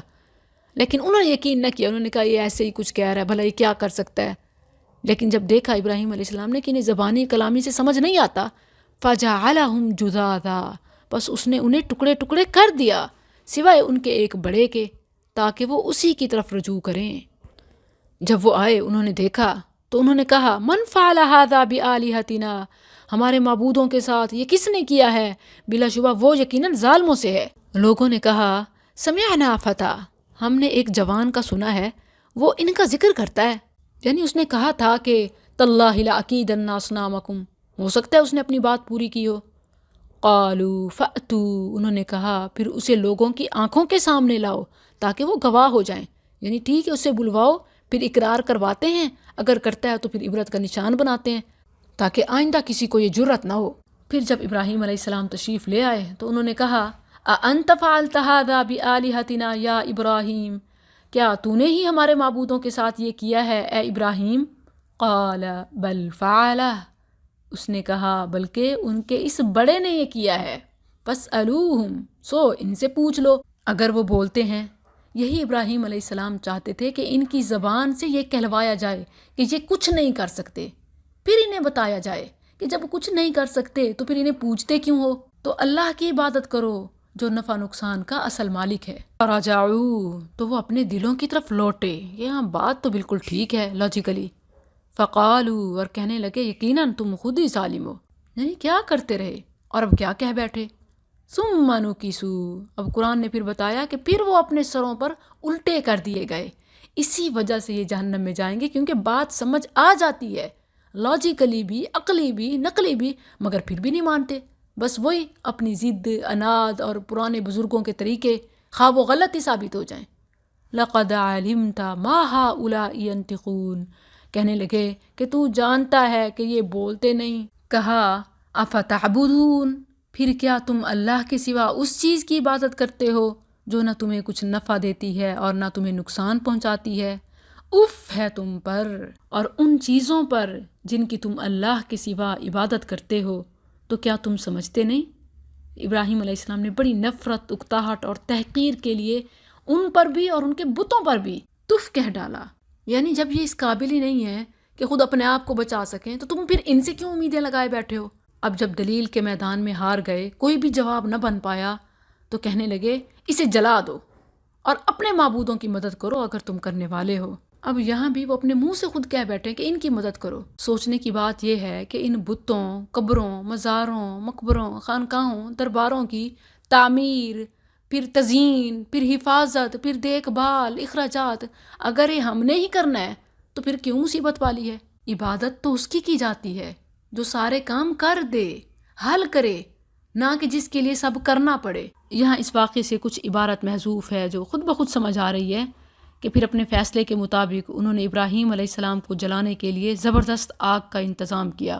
لیکن انہوں نے یقین نہ کیا۔ انہوں نے کہا یہ ایسے ہی کچھ کہہ رہا ہے، بھلا یہ کیا کر سکتا ہے؟ لیکن جب دیکھا ابراہیم علیہ السلام نے کہ انہیں زبانی کلامی سے سمجھ نہیں آتا، فَجَعَلَهُمْ جُذَاذًا، بس اس نے انہیں ٹکڑے ٹکڑے کر دیا سوائے ان کے ایک بڑے کے، تاکہ وہ اسی کی طرف رجوع کریں۔ جب وہ آئے انہوں نے دیکھا تو انہوں نے کہا من فعل هذا بآلهتنا، ہمارے معبودوں کے ساتھ یہ کس نے کیا ہے؟ بلا شبہ وہ یقیناً ظالموں سے ہے۔ لوگوں نے کہا سمعنا فتى، ہم نے ایک جوان کا سنا ہے وہ ان کا ذکر کرتا ہے، یعنی اس نے کہا تھا کہ تاللہ لأکیدن اصنامکم، ہو سکتا ہے اس نے اپنی بات پوری کی ہو۔ قالوا فأتوا، انہوں نے کہا پھر اسے لوگوں کی آنکھوں کے سامنے لاؤ تاکہ وہ گواہ ہو جائیں، یعنی ٹھیک ہے اسے بلواؤ، پھر اقرار کرواتے ہیں، اگر کرتا ہے تو پھر عبرت کا نشان بناتے ہیں تاکہ آئندہ کسی کو یہ جرأت نہ ہو۔ پھر جب ابراہیم علیہ السلام تشریف لے آئے تو انہوں نے کہا اَأَنْتَ فَعَلْتَ هَذَا بِآلِهَتِنَا یا ابراہیم، کیا تو نے ہی ہمارے معبودوں کے ساتھ یہ کیا ہے اے ابراہیم؟ قال بل فعلہ، اس نے کہا بلکہ ان کے اس بڑے نے یہ کیا ہے، فاسألوہم، سو ان سے پوچھ لو۔ اگر وہ بولتے ہیں، یہی ابراہیم علیہ السلام چاہتے تھے کہ ان کی زبان سے یہ کہلوایا جائے کہ یہ کچھ نہیں کر سکتے، پھر انہیں بتایا جائے کہ جب کچھ نہیں کر سکتے تو پھر انہیں پوچھتے کیوں ہو؟ تو اللہ کی عبادت کرو جو نفع نقصان کا اصل مالک ہے۔ رجعوا، تو وہ اپنے دلوں کی طرف لوٹے۔ یہاں بات تو بالکل ٹھیک ہے لاجیکلی۔ فقالوا، اور کہنے لگے یقیناً تم خود ہی ظالم ہو، یعنی کیا کرتے رہے اور اب کیا کہہ بیٹھے. ثم نکسوا، اب قرآن نے پھر بتایا کہ پھر وہ اپنے سروں پر الٹے کر دیے گئے. اسی وجہ سے یہ جہنم میں جائیں گے، کیونکہ بات سمجھ آ جاتی ہے لاجیکلی بھی، عقلی بھی، نقلی بھی، مگر پھر بھی نہیں مانتے. بس وہی اپنی ضد، اناد اور پرانے بزرگوں کے طریقے، خواہ وہ غلط ہی ثابت ہو جائیں. لقد علمت ما هؤلاء ينطقون، کہنے لگے کہ تو جانتا ہے کہ یہ بولتے نہیں. کہا افتعبدون، پھر کیا تم اللہ کے سوا اس چیز کی عبادت کرتے ہو جو نہ تمہیں کچھ نفع دیتی ہے اور نہ تمہیں نقصان پہنچاتی ہے. اف ہے تم پر اور ان چیزوں پر جن کی تم اللہ کے سوا عبادت کرتے ہو. تو کیا تم سمجھتے نہیں؟ ابراہیم علیہ السلام نے بڑی نفرت، اکتاہٹ اور تحقیر کے لیے ان پر بھی اور ان کے بتوں پر بھی تف کہہ ڈالا. یعنی جب یہ اس قابل ہی نہیں ہے کہ خود اپنے آپ کو بچا سکیں تو تم پھر ان سے کیوں امیدیں لگائے بیٹھے ہو؟ اب جب دلیل کے میدان میں ہار گئے، کوئی بھی جواب نہ بن پایا، تو کہنے لگے اسے جلا دو اور اپنے معبودوں کی مدد کرو اگر تم کرنے والے ہو. اب یہاں بھی وہ اپنے منہ سے خود کہہ بیٹھے کہ ان کی مدد کرو. سوچنے کی بات یہ ہے کہ ان بتوں، قبروں، مزاروں، مقبروں، خانقاہوں، درباروں کی تعمیر، پھر تزئین، پھر حفاظت، پھر دیکھ بھال، اخراجات، اگر یہ ہم نے ہی کرنا ہے تو پھر کیوں مصیبت والی ہے؟ عبادت تو اس کی جاتی ہے جو سارے کام کر دے، حل کرے، نہ کہ جس کے لیے سب کرنا پڑے. یہاں اس واقعے سے کچھ عبارت محذوف ہے جو خود بخود سمجھ آ رہی ہے کہ پھر اپنے فیصلے کے مطابق انہوں نے ابراہیم علیہ السلام کو جلانے کے لیے زبردست آگ کا انتظام کیا.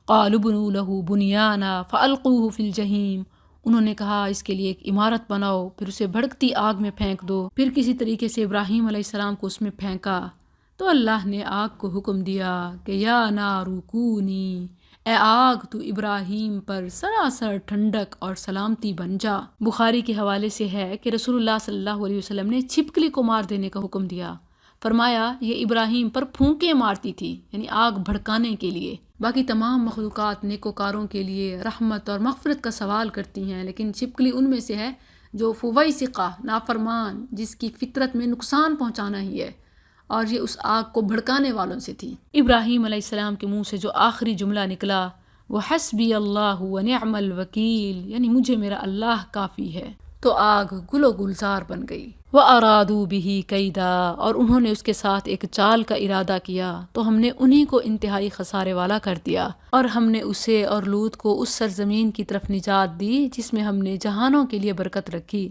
قالوا بنوا له بنیانا فالقوه فی الجحیم، انہوں نے کہا اس کے لیے ایک عمارت بناؤ، پھر اسے بھڑکتی آگ میں پھینک دو. پھر کسی طریقے سے ابراہیم علیہ السلام کو اس میں پھینکا تو اللہ نے آگ کو حکم دیا کہ یا نار کونی، اے آگ تو ابراہیم پر سراسر ٹھنڈک اور سلامتی بن جا. بخاری کے حوالے سے ہے کہ رسول اللہ صلی اللہ علیہ وسلم نے چھپکلی کو مار دینے کا حکم دیا. فرمایا یہ ابراہیم پر پھونکیں مارتی تھی، یعنی آگ بھڑکانے کے لیے. باقی تمام مخلوقات نیکوکاروں کے لیے رحمت اور مغفرت کا سوال کرتی ہیں، لیکن چھپکلی ان میں سے ہے جو فویسقہ، نافرمان، جس کی فطرت میں نقصان پہنچانا ہی ہے، اور یہ اس آگ کو بھڑکانے والوں سے تھی. ابراہیم علیہ السلام کے منہ سے جو آخری جملہ نکلا وہ حسبی اللہ و نعم الوکیل، یعنی مجھے میرا اللہ کافی ہے، تو آگ گل و گلزار بن گئی. وَأَرَادُوا بِهِ كَيْدًا، اور انہوں نے اس کے ساتھ ایک چال کا ارادہ کیا تو ہم نے انہی کو انتہائی خسارے والا کر دیا. اور ہم نے اسے اور لوط کو اس سرزمین کی طرف نجات دی جس میں ہم نے جہانوں کے لیے برکت رکھی،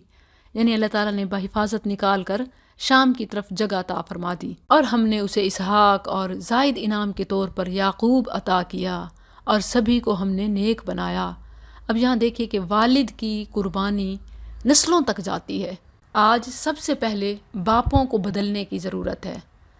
یعنی اللہ تعالیٰ نے بحفاظت نکال کر شام کی طرف جگہ عطا فرما دی. اور ہم نے اسے اسحاق اور زائد انعام کے طور پر یعقوب عطا کیا، اور سبھی کو ہم نے نیک بنایا. اب یہاں دیکھیے کہ والد کی قربانی نسلوں تک جاتی ہے. آج سب سے پہلے باپوں کو بدلنے کی ضرورت ہے.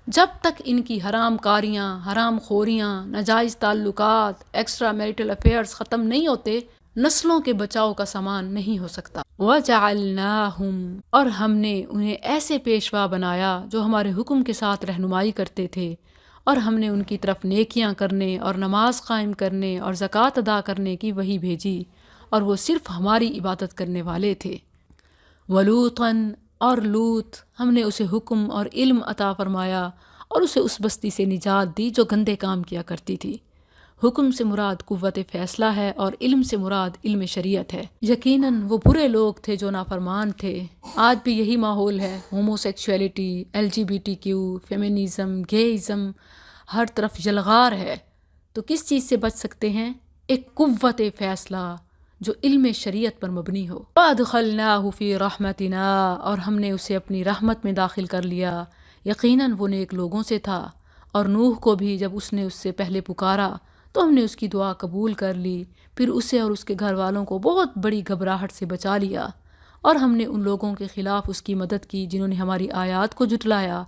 جب تک ان کی حرام کاریاں، حرام خوریاں، ناجائز تعلقات، ایکسٹرا میریٹل افیئرز ختم نہیں ہوتے، نسلوں کے بچاؤ کا سامان نہیں ہو سکتا. وَجَعَلْنَاهُمْ، اور ہم نے انہیں ایسے پیشوا بنایا جو ہمارے حکم کے ساتھ رہنمائی کرتے تھے، اور ہم نے ان کی طرف نیکیاں کرنے اور نماز قائم کرنے اور زکوٰۃ ادا کرنے کی وحی بھیجی، اور وہ صرف ہماری عبادت کرنے والے تھے. وَلُوطًا، اور لوط ہم نے اسے حکم اور علم عطا فرمایا اور اسے اس بستی سے نجات دی جو گندے کام کیا کرتی تھی. حکم سے مراد قوت فیصلہ ہے اور علم سے مراد علم شریعت ہے. یقیناً وہ برے لوگ تھے جو نافرمان تھے. آج بھی یہی ماحول ہے، ہومو سیکشولیٹی، LGBTQ، فیمنزم، گےازم، ہر طرف یلغار ہے. تو کس چیز سے بچ سکتے ہیں؟ ایک قوت فیصلہ جو علم شریعت پر مبنی ہو. وَأَدْخَلْنَاهُ فِي رَحْمَتِنَا، اور ہم نے اسے اپنی رحمت میں داخل کر لیا. یقیناً وہ نیک لوگوں سے تھا. اور نوح کو بھی جب اس نے اس سے پہلے پکارا تو ہم نے اس کی دعا قبول کر لی، پھر اسے اور اس کے گھر والوں کو بہت بڑی گھبراہٹ سے بچا لیا. اور ہم نے ان لوگوں کے خلاف اس کی مدد کی جنہوں نے ہماری آیات کو جھٹلایا.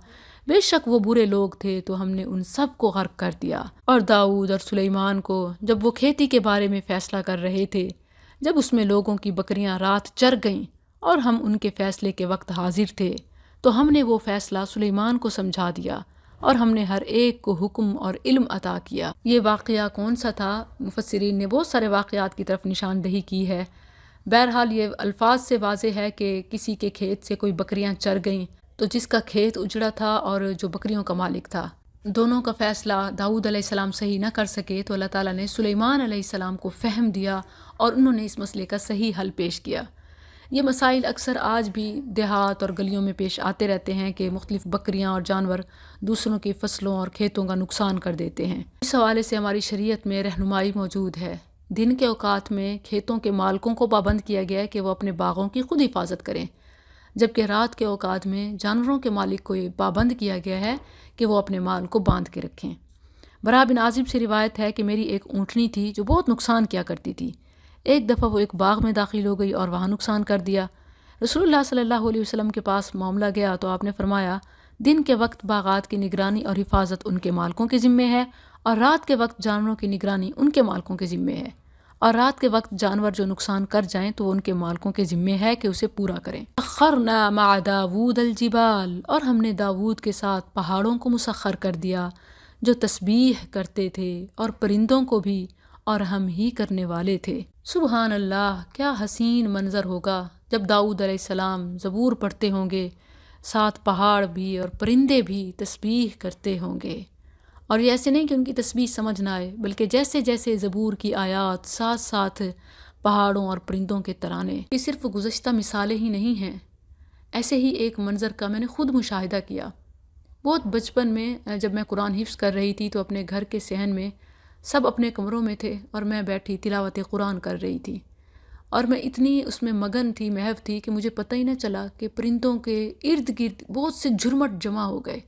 بے شک وہ برے لوگ تھے تو ہم نے ان سب کو غرق کر دیا. اور داؤد اور سلیمان کو جب وہ کھیتی کے بارے میں فیصلہ کر رہے تھے، جب اس میں لوگوں کی بکریاں رات چر گئیں اور ہم ان کے فیصلے کے وقت حاضر تھے، تو ہم نے وہ فیصلہ سلیمان کو سمجھا دیا اور ہم نے ہر ایک کو حکم اور علم عطا کیا. یہ واقعہ کون سا تھا؟ مفسرین نے بہت سارے واقعات کی طرف نشاندہی کی ہے. بہرحال یہ الفاظ سے واضح ہے کہ کسی کے کھیت سے کوئی بکریاں چر گئیں، تو جس کا کھیت اجڑا تھا اور جو بکریوں کا مالک تھا، دونوں کا فیصلہ داؤد علیہ السلام صحیح نہ کر سکے تو اللہ تعالیٰ نے سلیمان علیہ السلام کو فہم دیا اور انہوں نے اس مسئلے کا صحیح حل پیش کیا۔ یہ مسائل اکثر آج بھی دیہات اور گلیوں میں پیش آتے رہتے ہیں کہ مختلف بکریاں اور جانور دوسروں کی فصلوں اور کھیتوں کا نقصان کر دیتے ہیں۔ اس حوالے سے ہماری شریعت میں رہنمائی موجود ہے۔ دن کے اوقات میں کھیتوں کے مالکوں کو پابند کیا گیا ہے کہ وہ اپنے باغوں کی خود حفاظت کریں، جبکہ رات کے اوقات میں جانوروں کے مالک کو یہ پابند کیا گیا ہے کہ وہ اپنے مال کو باندھ کے رکھیں۔ برا بن عازب سے روایت ہے کہ میری ایک اونٹنی تھی جو بہت نقصان کیا کرتی تھی۔ ایک دفعہ وہ ایک باغ میں داخل ہو گئی اور وہاں نقصان کر دیا۔ رسول اللہ صلی اللہ علیہ وسلم کے پاس معاملہ گیا تو آپ نے فرمایا، دن کے وقت باغات کی نگرانی اور حفاظت ان کے مالکوں کے ذمے ہے، اور رات کے وقت جانوروں کی نگرانی ان کے مالکوں کے ذمے ہے، اور رات کے وقت جانور جو نقصان کر جائیں تو وہ ان کے مالکوں کے ذمے ہے کہ اسے پورا کریں۔ سخرنا مع داود الجبال، اور ہم نے داود کے ساتھ پہاڑوں کو مسخر کر دیا جو تسبیح کرتے تھے، اور پرندوں کو بھی، اور ہم ہی کرنے والے تھے۔ سبحان اللہ، کیا حسین منظر ہوگا جب داؤد علیہ السلام زبور پڑھتے ہوں گے، ساتھ پہاڑ بھی اور پرندے بھی تسبیح کرتے ہوں گے۔ اور یہ ایسے نہیں کہ ان کی تسبیح سمجھ نہ آئے، بلکہ جیسے جیسے زبور کی آیات ساتھ ساتھ پہاڑوں اور پرندوں کے ترانے۔ یہ صرف گزشتہ مثالیں ہی نہیں ہیں، ایسے ہی ایک منظر کا میں نے خود مشاہدہ کیا۔ بہت بچپن میں جب میں قرآن حفظ کر رہی تھی تو اپنے گھر کے صحن میں سب اپنے کمروں میں تھے اور میں بیٹھی تلاوت قرآن کر رہی تھی، اور میں اتنی اس میں مگن تھی، محو تھی کہ مجھے پتہ ہی نہ چلا کہ پرندوں کے ارد گرد بہت سے جھرمٹ جمع ہو گئے،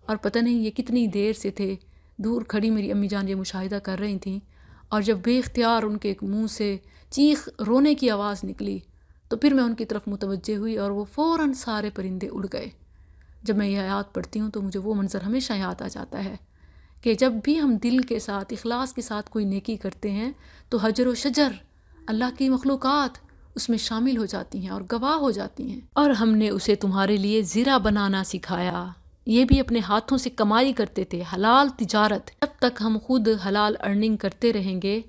اور پتہ نہیں یہ کتنی دیر سے تھے۔ دور کھڑی میری امی جان یہ مشاہدہ کر رہی تھیں، اور جب بے اختیار ان کے منہ سے چیخ رونے کی آواز نکلی تو پھر میں ان کی طرف متوجہ ہوئی اور وہ فوراً سارے پرندے اڑ گئے۔ جب میں یہ آیات پڑھتی ہوں تو مجھے وہ منظر ہمیشہ یاد آ جاتا ہے کہ جب بھی ہم دل کے ساتھ اخلاص کے ساتھ کوئی نیکی کرتے ہیں تو حجر و شجر، اللہ کی مخلوقات اس میں شامل ہو جاتی ہیں اور گواہ ہو جاتی ہیں۔ اور ہم نے اسے تمہارے لیے زرہ بنانا سکھایا، یہ بھی اپنے ہاتھوں سے کمائی کرتے تھے، حلال تجارت۔ جب تک ہم خود حلال ارننگ کرتے رہیں گے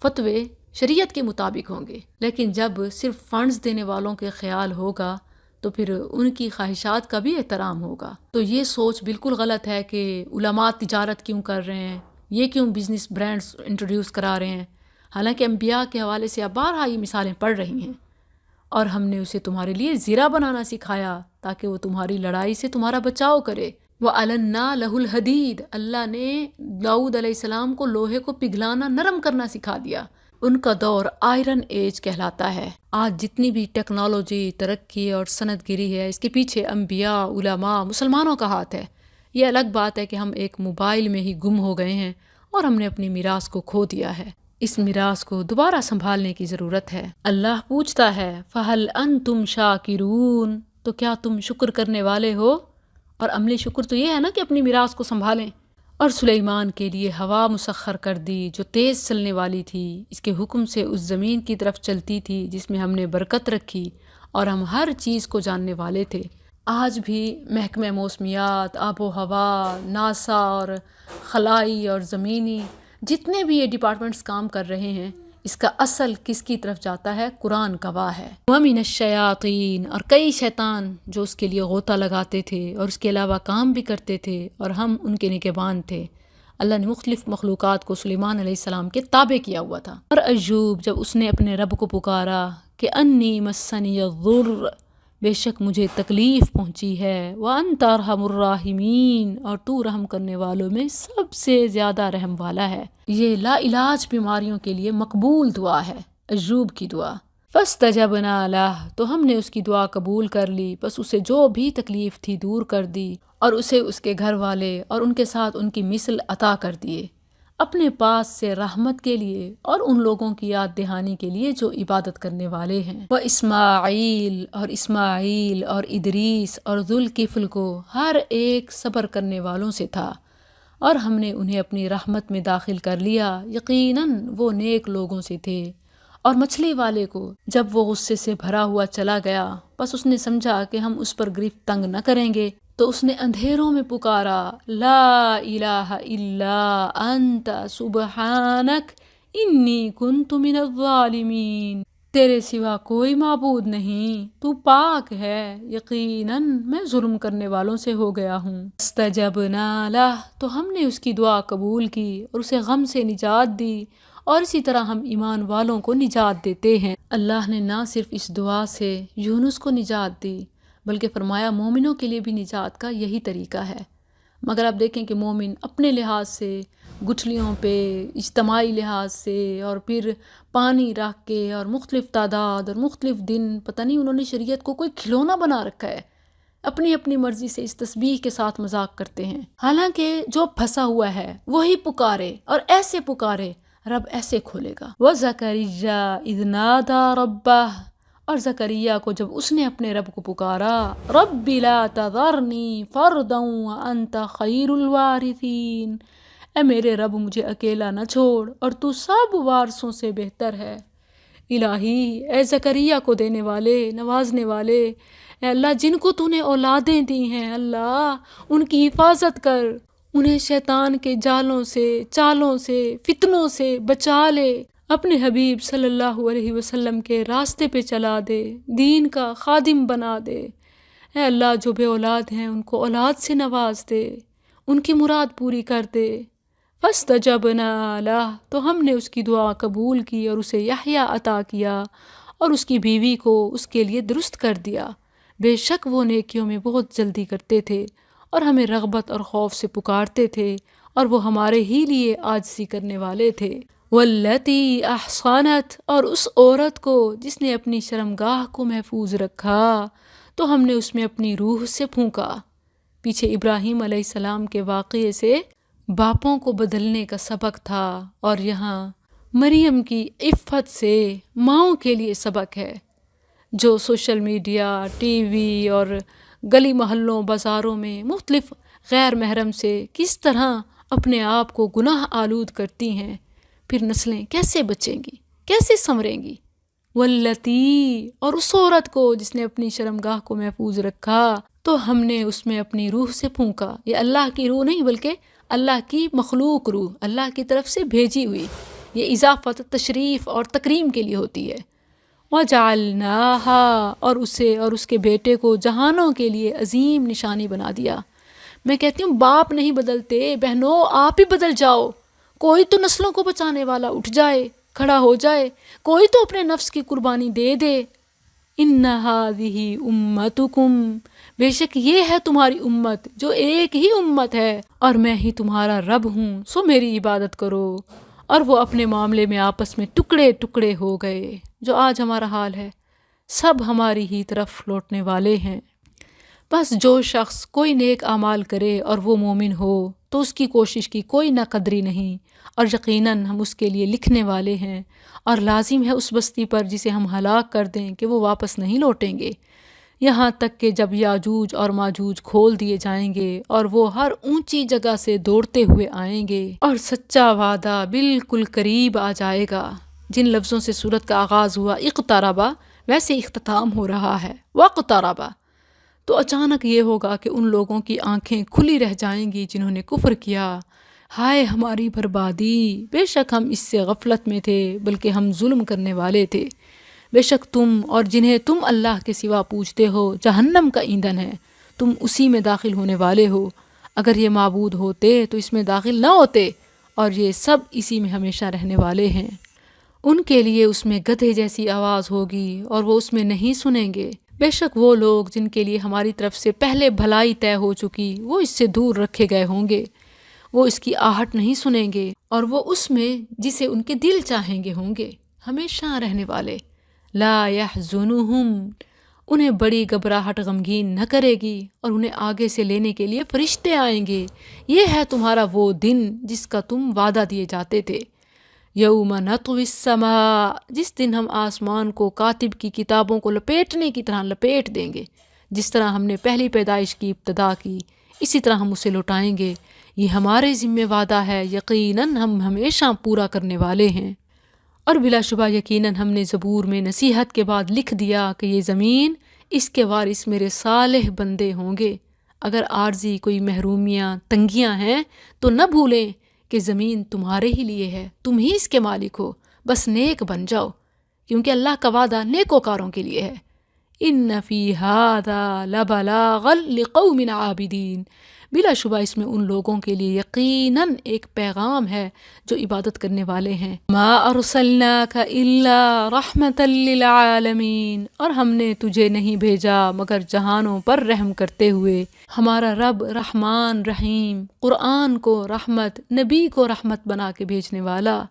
فتوے شریعت کے مطابق ہوں گے، لیکن جب صرف فنڈز دینے والوں کے خیال ہوگا تو پھر ان کی خواہشات کا بھی احترام ہوگا۔ تو یہ سوچ بالکل غلط ہے کہ علماء تجارت کیوں کر رہے ہیں، یہ کیوں بزنس برانڈز انٹروڈیوس کرا رہے ہیں، حالانکہ انبیاء کے حوالے سے اب بارہا یہ مثالیں پڑھ رہی ہیں۔ اور ہم نے اسے تمہارے لیے زرہ بنانا سکھایا تاکہ وہ تمہاری لڑائی سے تمہارا بچاؤ کرے۔ وَأَلَنَّا لَهُ الْحَدِيدَ، اللہ نے داؤد علیہ السلام کو لوہے کو پگھلانا، نرم کرنا سکھا دیا۔ ان کا دور آئرن ایج کہلاتا ہے۔ آج جتنی بھی ٹیکنالوجی، ترقی اور صنعت گری ہے، اس کے پیچھے انبیاء، علماء، مسلمانوں کا ہاتھ ہے۔ یہ الگ بات ہے کہ ہم ایک موبائل میں ہی گم ہو گئے ہیں اور ہم نے اپنی میراث کو کھو دیا ہے۔ اس میراث کو دوبارہ سنبھالنے کی ضرورت ہے۔ اللہ پوچھتا ہے فَهَلْ أَنْتُمْ شَاكِرُونَ، تو کیا تم شکر کرنے والے ہو؟ اور عملی شکر تو یہ ہے نا کہ اپنی میراث کو سنبھالیں۔ اور سلیمان کے لیے ہوا مسخر کر دی جو تیز چلنے والی تھی، اس کے حکم سے اس زمین کی طرف چلتی تھی جس میں ہم نے برکت رکھی اور ہم ہر چیز کو جاننے والے تھے۔ آج بھی محکمہ موسمیات، آب و ہوا، ناسا اور خلائی اور زمینی جتنے بھی یہ ڈپارٹمنٹس کام کر رہے ہیں، اس کا اصل کس کی طرف جاتا ہے؟ قرآن گواہ ہے۔ وَمِنَ الشَّيَاطِينَ، اور کئی شیطان جو اس کے لیے غوطہ لگاتے تھے اور اس کے علاوہ کام بھی کرتے تھے، اور ہم ان کے نگہبان تھے۔ اللہ نے مختلف مخلوقات کو سلیمان علیہ السلام کے تابع کیا ہوا تھا۔ اور ایوب جب اس نے اپنے رب کو پکارا کہ انی مسنی الضر، بے شک مجھے تکلیف پہنچی ہے، وَأَنْتَ أَرْحَمُ الرَّاحِمِينَ، اور تو رحم کرنے والوں میں سب سے زیادہ رحم والا ہے۔ یہ لا علاج بیماریوں کے لیے مقبول دعا ہے، ایوب کی دعا۔ فَاسْتَجَبْنَا لَهُ، تو ہم نے اس کی دعا قبول کر لی، بس اسے جو بھی تکلیف تھی دور کر دی، اور اسے اس کے گھر والے اور ان کے ساتھ ان کی مثل عطا کر دیے، اپنے پاس سے رحمت کے لیے اور ان لوگوں کی یاد دہانی کے لیے جو عبادت کرنے والے ہیں۔ اسماعیل اور ادریس اور ذوالکفل کو ہر ایک صبر کرنے والوں سے تھا، اور ہم نے انہیں اپنی رحمت میں داخل کر لیا، یقیناً وہ نیک لوگوں سے تھے۔ اور مچھلی والے کو جب وہ غصے سے بھرا ہوا چلا گیا، بس اس نے سمجھا کہ ہم اس پر گرفت تنگ نہ کریں گے، تو اس نے اندھیروں میں پکارا لا الہ الا انت سبحانک انی کنت من الظالمین۔ تیرے سوا کوئی معبود نہیں، تو پاک ہے، یقیناً میں ظلم کرنے والوں سے ہو گیا ہوں۔ استجبنا لہ، تو ہم نے اس کی دعا قبول کی اور اسے غم سے نجات دی، اور اسی طرح ہم ایمان والوں کو نجات دیتے ہیں۔ اللہ نے نہ صرف اس دعا سے یونس کو نجات دی بلکہ فرمایا مومنوں کے لیے بھی نجات کا یہی طریقہ ہے۔ مگر آپ دیکھیں کہ مومن اپنے لحاظ سے گٹھلیوں پہ، اجتماعی لحاظ سے، اور پھر پانی رکھ کے اور مختلف تعداد اور مختلف دن، پتہ نہیں انہوں نے شریعت کو کوئی کھلونا بنا رکھا ہے، اپنی اپنی مرضی سے اس تسبیح کے ساتھ مذاق کرتے ہیں۔ حالانکہ جو پھنسا ہوا ہے وہی پکارے، اور ایسے پکارے رب ایسے کھولے گا۔ وَزَكَرِيَّا إِذْ نَادَى رَبَّهُ، اور زکریا کو جب اس نے اپنے رب کو پکارا، رب لا تذرنی فردا وانت خیر الوارثین، اے میرے رب مجھے اکیلا نہ چھوڑ اور تو سب وارثوں سے بہتر ہے۔ الہی، اے زکریا کو دینے والے، نوازنے والے، اے اللہ جن کو تو نے اولادیں دی ہیں، اللہ ان کی حفاظت کر، انہیں شیطان کے جالوں سے، چالوں سے، فتنوں سے بچا لے، اپنے حبیب صلی اللہ علیہ وسلم کے راستے پہ چلا دے، دین کا خادم بنا دے۔ اے اللہ جو بے اولاد ہیں ان کو اولاد سے نواز دے، ان کی مراد پوری کر دے۔ فاستجبنا لہ، تو ہم نے اس کی دعا قبول کی اور اسے یحییٰ عطا کیا اور اس کی بیوی کو اس کے لیے درست کر دیا۔ بے شک وہ نیکیوں میں بہت جلدی کرتے تھے اور ہمیں رغبت اور خوف سے پکارتے تھے، اور وہ ہمارے ہی لیے عاجزی کرنے والے تھے۔ والتی احصانت، اور اس عورت کو جس نے اپنی شرمگاہ کو محفوظ رکھا تو ہم نے اس میں اپنی روح سے پھونکا۔ پیچھے ابراہیم علیہ السلام کے واقعے سے باپوں کو بدلنے کا سبق تھا، اور یہاں مریم کی عفت سے ماؤں کے لیے سبق ہے، جو سوشل میڈیا، ٹی وی اور گلی محلوں بازاروں میں مختلف غیر محرم سے کس طرح اپنے آپ کو گناہ آلود کرتی ہیں، پھر نسلیں کیسے بچیں گی، کیسے سنوریں گی۔ والتی، اور اس عورت کو جس نے اپنی شرمگاہ کو محفوظ رکھا تو ہم نے اس میں اپنی روح سے پھونکا۔ یہ اللہ کی روح نہیں بلکہ اللہ کی مخلوق روح، اللہ کی طرف سے بھیجی ہوئی، یہ اضافت تشریف اور تکریم کے لیے ہوتی ہے۔ وَجَعَلْنَاهَا، اور اسے اور اس کے بیٹے کو جہانوں کے لیے عظیم نشانی بنا دیا۔ میں کہتی ہوں باپ نہیں بدلتے، بہنوں آپ ہی بدل جاؤ، کوئی تو نسلوں کو بچانے والا اٹھ جائے، کھڑا ہو جائے، کوئی تو اپنے نفس کی قربانی دے دے۔ اِنَّ هَٰذِهِ أُمَّتُكُمْ، بے شک یہ ہے تمہاری امت، جو ایک ہی امت ہے، اور میں ہی تمہارا رب ہوں، سو میری عبادت کرو۔ اور وہ اپنے معاملے میں آپس میں ٹکڑے ٹکڑے ہو گئے، جو آج ہمارا حال ہے، سب ہماری ہی طرف لوٹنے والے ہیں۔ بس جو شخص کوئی نیک اعمال کرے اور وہ مومن ہو تو اس کی کوشش کی کوئی نہ قدری نہیں، اور یقیناً ہم اس کے لیے لکھنے والے ہیں، اور لازم ہے اس بستی پر جسے ہم ہلاک کر دیں کہ وہ واپس نہیں لوٹیں گے، یہاں تک کہ جب یاجوج اور ماجوج کھول دیے جائیں گے اور وہ ہر اونچی جگہ سے دوڑتے ہوئے آئیں گے، اور سچا وعدہ بالکل قریب آ جائے گا۔ جن لفظوں سے سورت کا آغاز ہوا اقتربا، ویسے اختتام ہو رہا ہے وقتربا، تو اچانک یہ ہوگا کہ ان لوگوں کی آنکھیں کھلی رہ جائیں گی جنہوں نے کفر کیا۔ ہائے ہماری بربادی، بے شک ہم اس سے غفلت میں تھے، بلکہ ہم ظلم کرنے والے تھے۔ بے شک تم اور جنہیں تم اللہ کے سوا پوجتے ہو جہنم کا ایندھن ہے، تم اسی میں داخل ہونے والے ہو۔ اگر یہ معبود ہوتے تو اس میں داخل نہ ہوتے، اور یہ سب اسی میں ہمیشہ رہنے والے ہیں۔ ان کے لیے اس میں گدھے جیسی آواز ہوگی اور وہ اس میں نہیں سنیں گے۔ بے شک وہ لوگ جن کے لیے ہماری طرف سے پہلے بھلائی طے ہو چکی، وہ اس سے دور رکھے گئے ہوں گے، وہ اس کی آہٹ نہیں سنیں گے، اور وہ اس میں جسے ان کے دل چاہیں گے ہوں گے، ہمیشہ رہنے والے۔ لا يحزنهم، انہیں بڑی گھبراہٹ غمگین نہ کرے گی، اور انہیں آگے سے لینے کے لیے فرشتے آئیں گے۔ یہ ہے تمہارا وہ دن جس کا تم وعدہ دیے جاتے تھے۔ یوم نطوی السماء، جس دن ہم آسمان کو کاتب کی کتابوں کو لپیٹنے کی طرح لپیٹ دیں گے، جس طرح ہم نے پہلی پیدائش کی ابتدا کی اسی طرح ہم اسے لوٹائیں گے۔ یہ ہمارے ذمہ وعدہ ہے، یقیناً ہم ہمیشہ پورا کرنے والے ہیں۔ اور بلا شبہ یقیناً ہم نے زبور میں نصیحت کے بعد لکھ دیا کہ یہ زمین، اس کے وارث میرے صالح بندے ہوں گے۔ اگر عارضی کوئی محرومیاں، تنگیاں ہیں تو نہ بھولیں کہ زمین تمہارے ہی لیے ہے، تم ہی اس کے مالک ہو، بس نیک بن جاؤ۔ کیونکہ اللہ کا وعدہ نیکوکاروں کے لیے ہے۔ ان فی ھذا لبلاغا لقوم عابدین، بلا شبہ اس میں ان لوگوں کے لیے یقیناً ایک پیغام ہے جو عبادت کرنے والے ہیں۔ ما ارسلناک الا رحمتا للعالمین، اور ہم نے تجھے نہیں بھیجا مگر جہانوں پر رحم کرتے ہوئے۔ ہمارا رب رحمان رحیم، قرآن کو رحمت، نبی کو رحمت بنا کے بھیجنے والا۔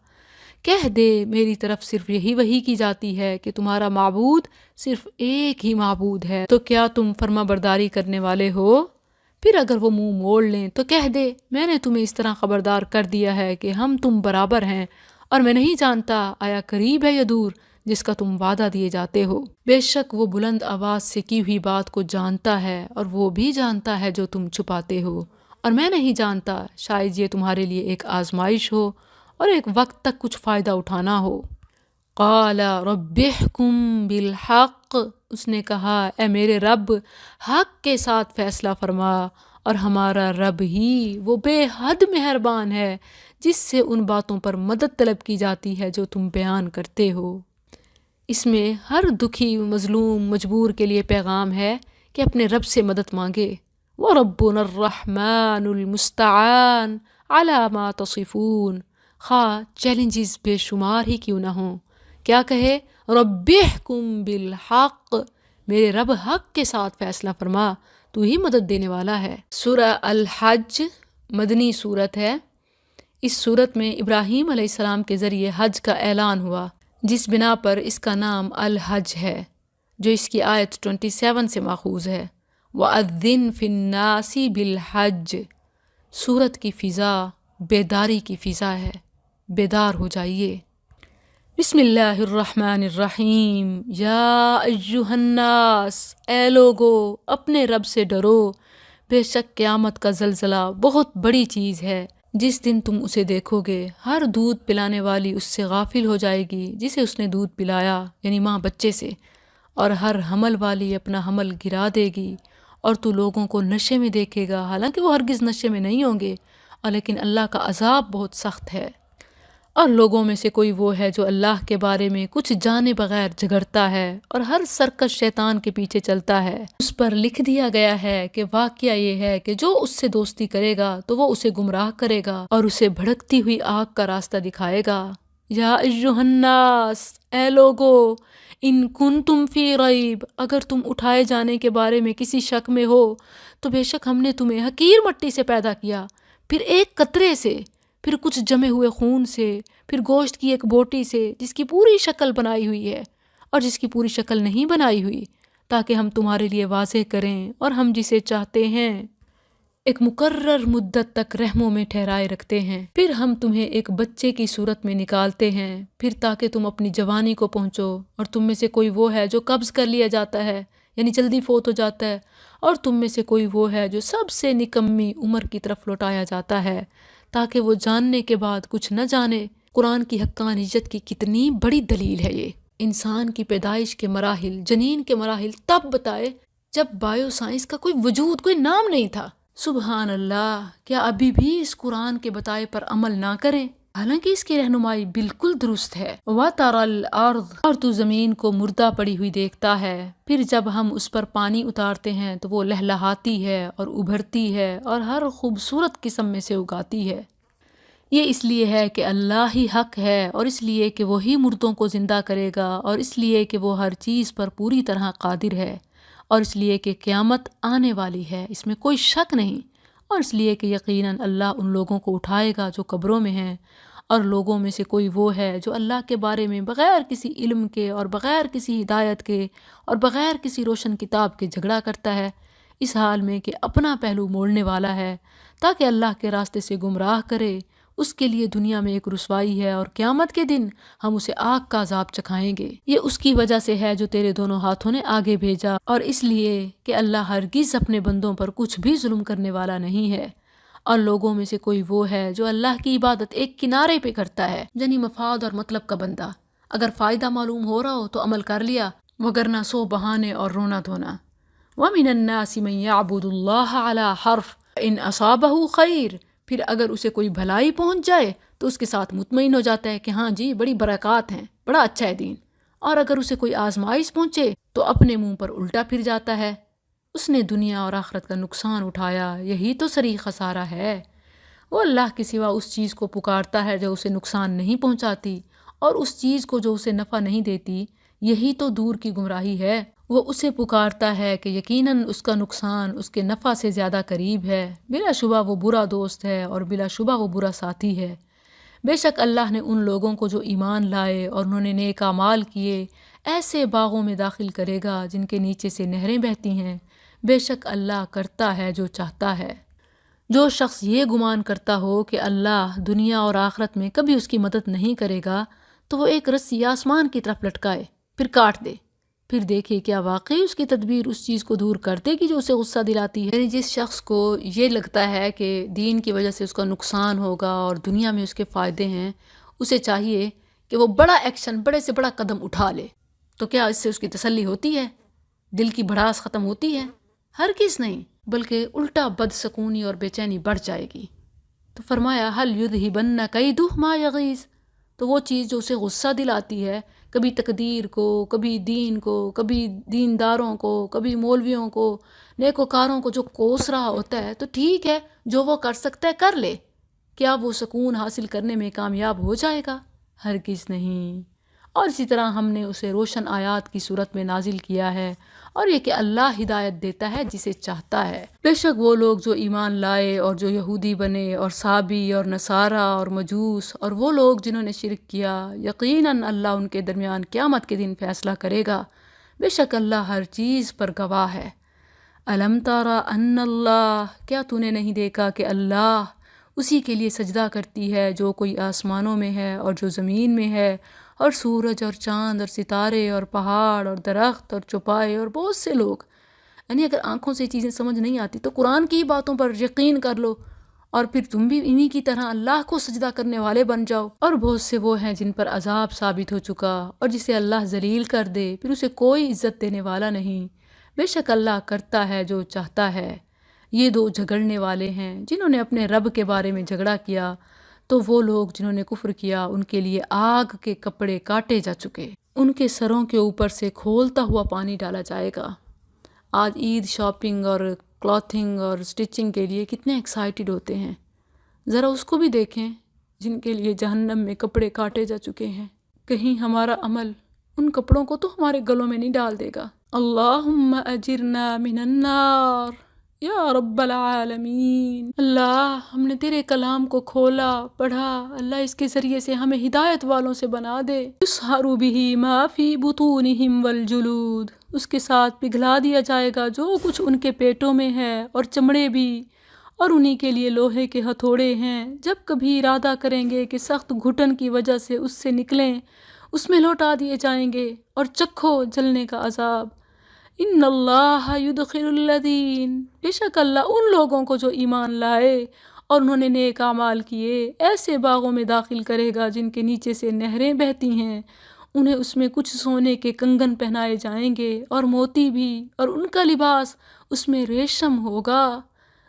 کہہ دے میری طرف صرف یہی وحی کی جاتی ہے کہ تمہارا معبود صرف ایک ہی معبود ہے، تو کیا تم فرما برداری کرنے والے ہو؟ پھر اگر وہ منہ موڑ لیں تو کہہ دے میں نے تمہیں اس طرح خبردار کر دیا ہے کہ ہم تم برابر ہیں، اور میں نہیں جانتا آیا قریب ہے یا دور جس کا تم وعدہ دیے جاتے ہو۔ بے شک وہ بلند آواز سے کی ہوئی بات کو جانتا ہے، اور وہ بھی جانتا ہے جو تم چھپاتے ہو، اور میں نہیں جانتا شاید یہ تمہارے لیے ایک آزمائش ہو اور ایک وقت تک کچھ فائدہ اٹھانا ہو۔ قال رب احکم بالحق، اس نے کہا اے میرے رب حق کے ساتھ فیصلہ فرما، اور ہمارا رب ہی وہ بے حد مہربان ہے جس سے ان باتوں پر مدد طلب کی جاتی ہے جو تم بیان کرتے ہو۔ اس میں ہر دکھی، مظلوم، مجبور کے لیے پیغام ہے کہ اپنے رب سے مدد مانگے۔ وَرَبُّنَا الرَّحْمَنُ الْمُسْتَعَانُ عَلَى مَا تَصِفُونَ، خواہ چیلنجز بے شمار ہی کیوں نہ ہوں، کیا کہے رب احکم بالحق، میرے رب حق کے ساتھ فیصلہ فرما، تو ہی مدد دینے والا ہے۔ سورہ الحج مدنی سورت ہے۔ اس سورت میں ابراہیم علیہ السلام کے ذریعے حج کا اعلان ہوا، جس بنا پر اس کا نام الحج ہے، جو اس کی آیت 27 سے ماخوذ ہے۔ وَأَذِّن فِي النَّاسِ بِالْحَجِّ، سورت کی فضا بیداری کی فضا ہے، بیدار ہو جائیے۔ بسم اللہ الرحمن الرحیم، یا ایہا الناس، اے لوگو اپنے رب سے ڈرو، بے شک قیامت کا زلزلہ بہت بڑی چیز ہے۔ جس دن تم اسے دیکھو گے، ہر دودھ پلانے والی اس سے غافل ہو جائے گی جسے اس نے دودھ پلایا، یعنی ماں بچے سے، اور ہر حمل والی اپنا حمل گرا دے گی، اور تو لوگوں کو نشے میں دیکھے گا، حالانکہ وہ ہرگز نشے میں نہیں ہوں گے، اور لیکن اللہ کا عذاب بہت سخت ہے۔ اور لوگوں میں سے کوئی وہ ہے جو اللہ کے بارے میں کچھ جانے بغیر جھگڑتا ہے اور ہر سرکش شیطان کے پیچھے چلتا ہے۔ اس پر لکھ دیا گیا ہے کہ واقعہ یہ ہے کہ جو اس سے دوستی کرے گا تو وہ اسے گمراہ کرے گا اور اسے بھڑکتی ہوئی آگ کا راستہ دکھائے گا۔ یا ایہا الناس، اے لوگو، ان کنتم فی ریب، اگر تم اٹھائے جانے کے بارے میں کسی شک میں ہو تو بے شک ہم نے تمہیں حقیر مٹی سے پیدا کیا، پھر ایک قطرے سے، پھر کچھ جمے ہوئے خون سے، پھر گوشت کی ایک بوٹی سے جس کی پوری شکل بنائی ہوئی ہے اور جس کی پوری شکل نہیں بنائی ہوئی، تاکہ ہم تمہارے لیے واضح کریں، اور ہم جسے چاہتے ہیں ایک مقرر مدت تک رحموں میں ٹھہرائے رکھتے ہیں، پھر ہم تمہیں ایک بچے کی صورت میں نکالتے ہیں، پھر تاکہ تم اپنی جوانی کو پہنچو، اور تم میں سے کوئی وہ ہے جو قبض کر لیا جاتا ہے، یعنی جلدی فوت ہو جاتا ہے، اور تم میں سے کوئی وہ ہے جو سب سے نکمی عمر کی طرف لوٹایا جاتا ہے، تاکہ وہ جاننے کے بعد کچھ نہ جانے۔ قرآن کی حقانیت کی کتنی بڑی دلیل ہے یہ۔ انسان کی پیدائش کے مراحل، جنین کے مراحل تب بتائے جب بایو سائنس کا کوئی وجود، کوئی نام نہیں تھا۔ سبحان اللہ، کیا ابھی بھی اس قرآن کے بتائے پر عمل نہ کریں؟ حالانکہ اس کی رہنمائی بالکل درست ہے۔ وَتَرَى الْأَرْضَ، اور تو زمین کو مردہ پڑی ہوئی دیکھتا ہے، پھر جب ہم اس پر پانی اتارتے ہیں تو وہ لہلہاتی ہے اور ابھرتی ہے اور ہر خوبصورت قسم میں سے اگاتی ہے۔ یہ اس لیے ہے کہ اللہ ہی حق ہے، اور اس لیے کہ وہی مردوں کو زندہ کرے گا، اور اس لیے کہ وہ ہر چیز پر پوری طرح قادر ہے، اور اس لیے کہ قیامت آنے والی ہے، اس میں کوئی شک نہیں، اور اس لیے کہ یقیناً اللہ ان لوگوں کو اٹھائے گا جو قبروں میں ہیں، اور لوگوں میں سے کوئی وہ ہے جو اللہ کے بارے میں بغیر کسی علم کے اور بغیر کسی ہدایت کے اور بغیر کسی روشن کتاب کے جھگڑا کرتا ہے، اس حال میں کہ اپنا پہلو موڑنے والا ہے تاکہ اللہ کے راستے سے گمراہ کرے۔ اس کے لیے دنیا میں ایک رسوائی ہے، اور قیامت کے دن ہم اسے آگ کا عذاب چکھائیں گے۔ یہ اس کی وجہ سے ہے جو تیرے دونوں ہاتھوں نے آگے بھیجا، اور اس لیے کہ اللہ ہرگز اپنے بندوں پر کچھ بھی ظلم کرنے والا نہیں ہے۔ اور لوگوں میں سے کوئی وہ ہے جو اللہ کی عبادت ایک کنارے پہ کرتا ہے، یعنی مفاد اور مطلب کا بندہ، اگر فائدہ معلوم ہو رہا ہو تو عمل کر لیا، وگرنہ سو بہانے اور رونا دھونا۔ وَمِنَ النَّاسِ مَن يَعْبُدُ اللَّهَ عَلَى حَرْفٍ إِنْ أَصَابَهُ خَيْرٌ، پھر اگر اسے کوئی بھلائی پہنچ جائے تو اس کے ساتھ مطمئن ہو جاتا ہے کہ ہاں جی بڑی برکات ہیں، بڑا اچھا ہے دین، اور اگر اسے کوئی آزمائش پہنچے تو اپنے منہ پر الٹا پھر جاتا ہے۔ اس نے دنیا اور آخرت کا نقصان اٹھایا، یہی تو صریح خسارہ ہے۔ وہ اللہ کے سوا اس چیز کو پکارتا ہے جو اسے نقصان نہیں پہنچاتی، اور اس چیز کو جو اسے نفع نہیں دیتی، یہی تو دور کی گمراہی ہے۔ وہ اسے پکارتا ہے کہ یقیناً اس کا نقصان اس کے نفع سے زیادہ قریب ہے، بلا شبہ وہ برا دوست ہے اور بلا شبہ وہ برا ساتھی ہے۔ بے شک اللہ نے ان لوگوں کو جو ایمان لائے اور انہوں نے نیک اعمال کیے ایسے باغوں میں داخل کرے گا جن کے نیچے سے نہریں بہتی ہیں۔ بے شک اللہ کرتا ہے جو چاہتا ہے۔ جو شخص یہ گمان کرتا ہو کہ اللہ دنیا اور آخرت میں کبھی اس کی مدد نہیں کرے گا تو وہ ایک رسی آسمان کی طرف لٹکائے پھر کاٹ دے، پھر دیکھے کیا واقعی اس کی تدبیر اس چیز کو دور کر دے گی جو اسے غصہ دلاتی ہے۔ جس شخص کو یہ لگتا ہے کہ دین کی وجہ سے اس کا نقصان ہوگا اور دنیا میں اس کے فائدے ہیں، اسے چاہیے کہ وہ بڑا ایکشن، بڑے سے بڑا قدم اٹھا لے۔ تو کیا اس سے اس کی تسلی ہوتی ہے؟ دل کی بھڑاس ختم ہوتی ہے؟ ہرگز نہیں، بلکہ الٹا بدسکونی اور بے چینی بڑھ جائے گی۔ تو فرمایا حل یذہبن کیدہ ما یغیظ، تو وہ چیز جو اسے غصہ دلاتی ہے، کبھی تقدیر کو، کبھی دین کو، کبھی دینداروں کو، کبھی مولویوں کو، نیکوکاروں کو جو کوس رہا ہوتا ہے، تو ٹھیک ہے جو وہ کر سکتا ہے کر لے۔ کیا وہ سکون حاصل کرنے میں کامیاب ہو جائے گا؟ ہرگز نہیں۔ اور اسی طرح ہم نے اسے روشن آیات کی صورت میں نازل کیا ہے، اور یہ کہ اللہ ہدایت دیتا ہے جسے چاہتا ہے۔ بے شک وہ لوگ جو ایمان لائے اور جو یہودی بنے اور صابی اور نصارہ اور مجوس اور وہ لوگ جنہوں نے شرک کیا، یقیناً اللہ ان کے درمیان قیامت کے دن فیصلہ کرے گا۔ بے شک اللہ ہر چیز پر گواہ ہے۔ الم تری ان اللہ، کیا تو نے نہیں دیکھا کہ اللہ اسی کے لیے سجدہ کرتی ہے جو کوئی آسمانوں میں ہے اور جو زمین میں ہے، اور سورج اور چاند اور ستارے اور پہاڑ اور درخت اور چوپائے اور بہت سے لوگ۔ یعنی اگر آنکھوں سے چیزیں سمجھ نہیں آتی تو قرآن کی باتوں پر یقین کر لو، اور پھر تم بھی انہی کی طرح اللہ کو سجدہ کرنے والے بن جاؤ۔ اور بہت سے وہ ہیں جن پر عذاب ثابت ہو چکا، اور جسے اللہ ذلیل کر دے پھر اسے کوئی عزت دینے والا نہیں۔ بے شک اللہ کرتا ہے جو چاہتا ہے۔ یہ دو جھگڑنے والے ہیں جنہوں نے اپنے رب کے بارے میں جھگڑا کیا، تو وہ لوگ جنہوں نے کفر کیا ان کے لیے آگ کے کپڑے کاٹے جا چکے، ان کے سروں کے اوپر سے کھولتا ہوا پانی ڈالا جائے گا۔ آج عید شاپنگ اور کلاتھنگ اور سٹچنگ کے لیے کتنے ایکسائٹڈ ہوتے ہیں، ذرا اس کو بھی دیکھیں جن کے لیے جہنم میں کپڑے کاٹے جا چکے ہیں۔ کہیں ہمارا عمل ان کپڑوں کو تو ہمارے گلوں میں نہیں ڈال دے گا۔ اللہم اجرنا من النار یا رب العالمین۔ اللہ ہم نے تیرے کلام کو کھولا، پڑھا، اللہ اس کے ذریعے سے ہمیں ہدایت والوں سے بنا دے۔ یسحر بہ ما فی بطونہم والجلود، اس کے ساتھ پگھلا دیا جائے گا جو کچھ ان کے پیٹوں میں ہے اور چمڑے بھی، اور انہی کے لیے لوہے کے ہتھوڑے ہیں۔ جب کبھی ارادہ کریں گے کہ سخت گھٹن کی وجہ سے اس سے نکلیں، اس میں لوٹا دیے جائیں گے، اور چکھو جلنے کا عذاب۔ ان اللہ یدخل الذین، بے شک اللہ ان لوگوں کو جو ایمان لائے اور انہوں نے نیک اعمال کیے ایسے باغوں میں داخل کرے گا جن کے نیچے سے نہریں بہتی ہیں، انہیں اس میں کچھ سونے کے کنگن پہنائے جائیں گے اور موتی بھی، اور ان کا لباس اس میں ریشم ہوگا۔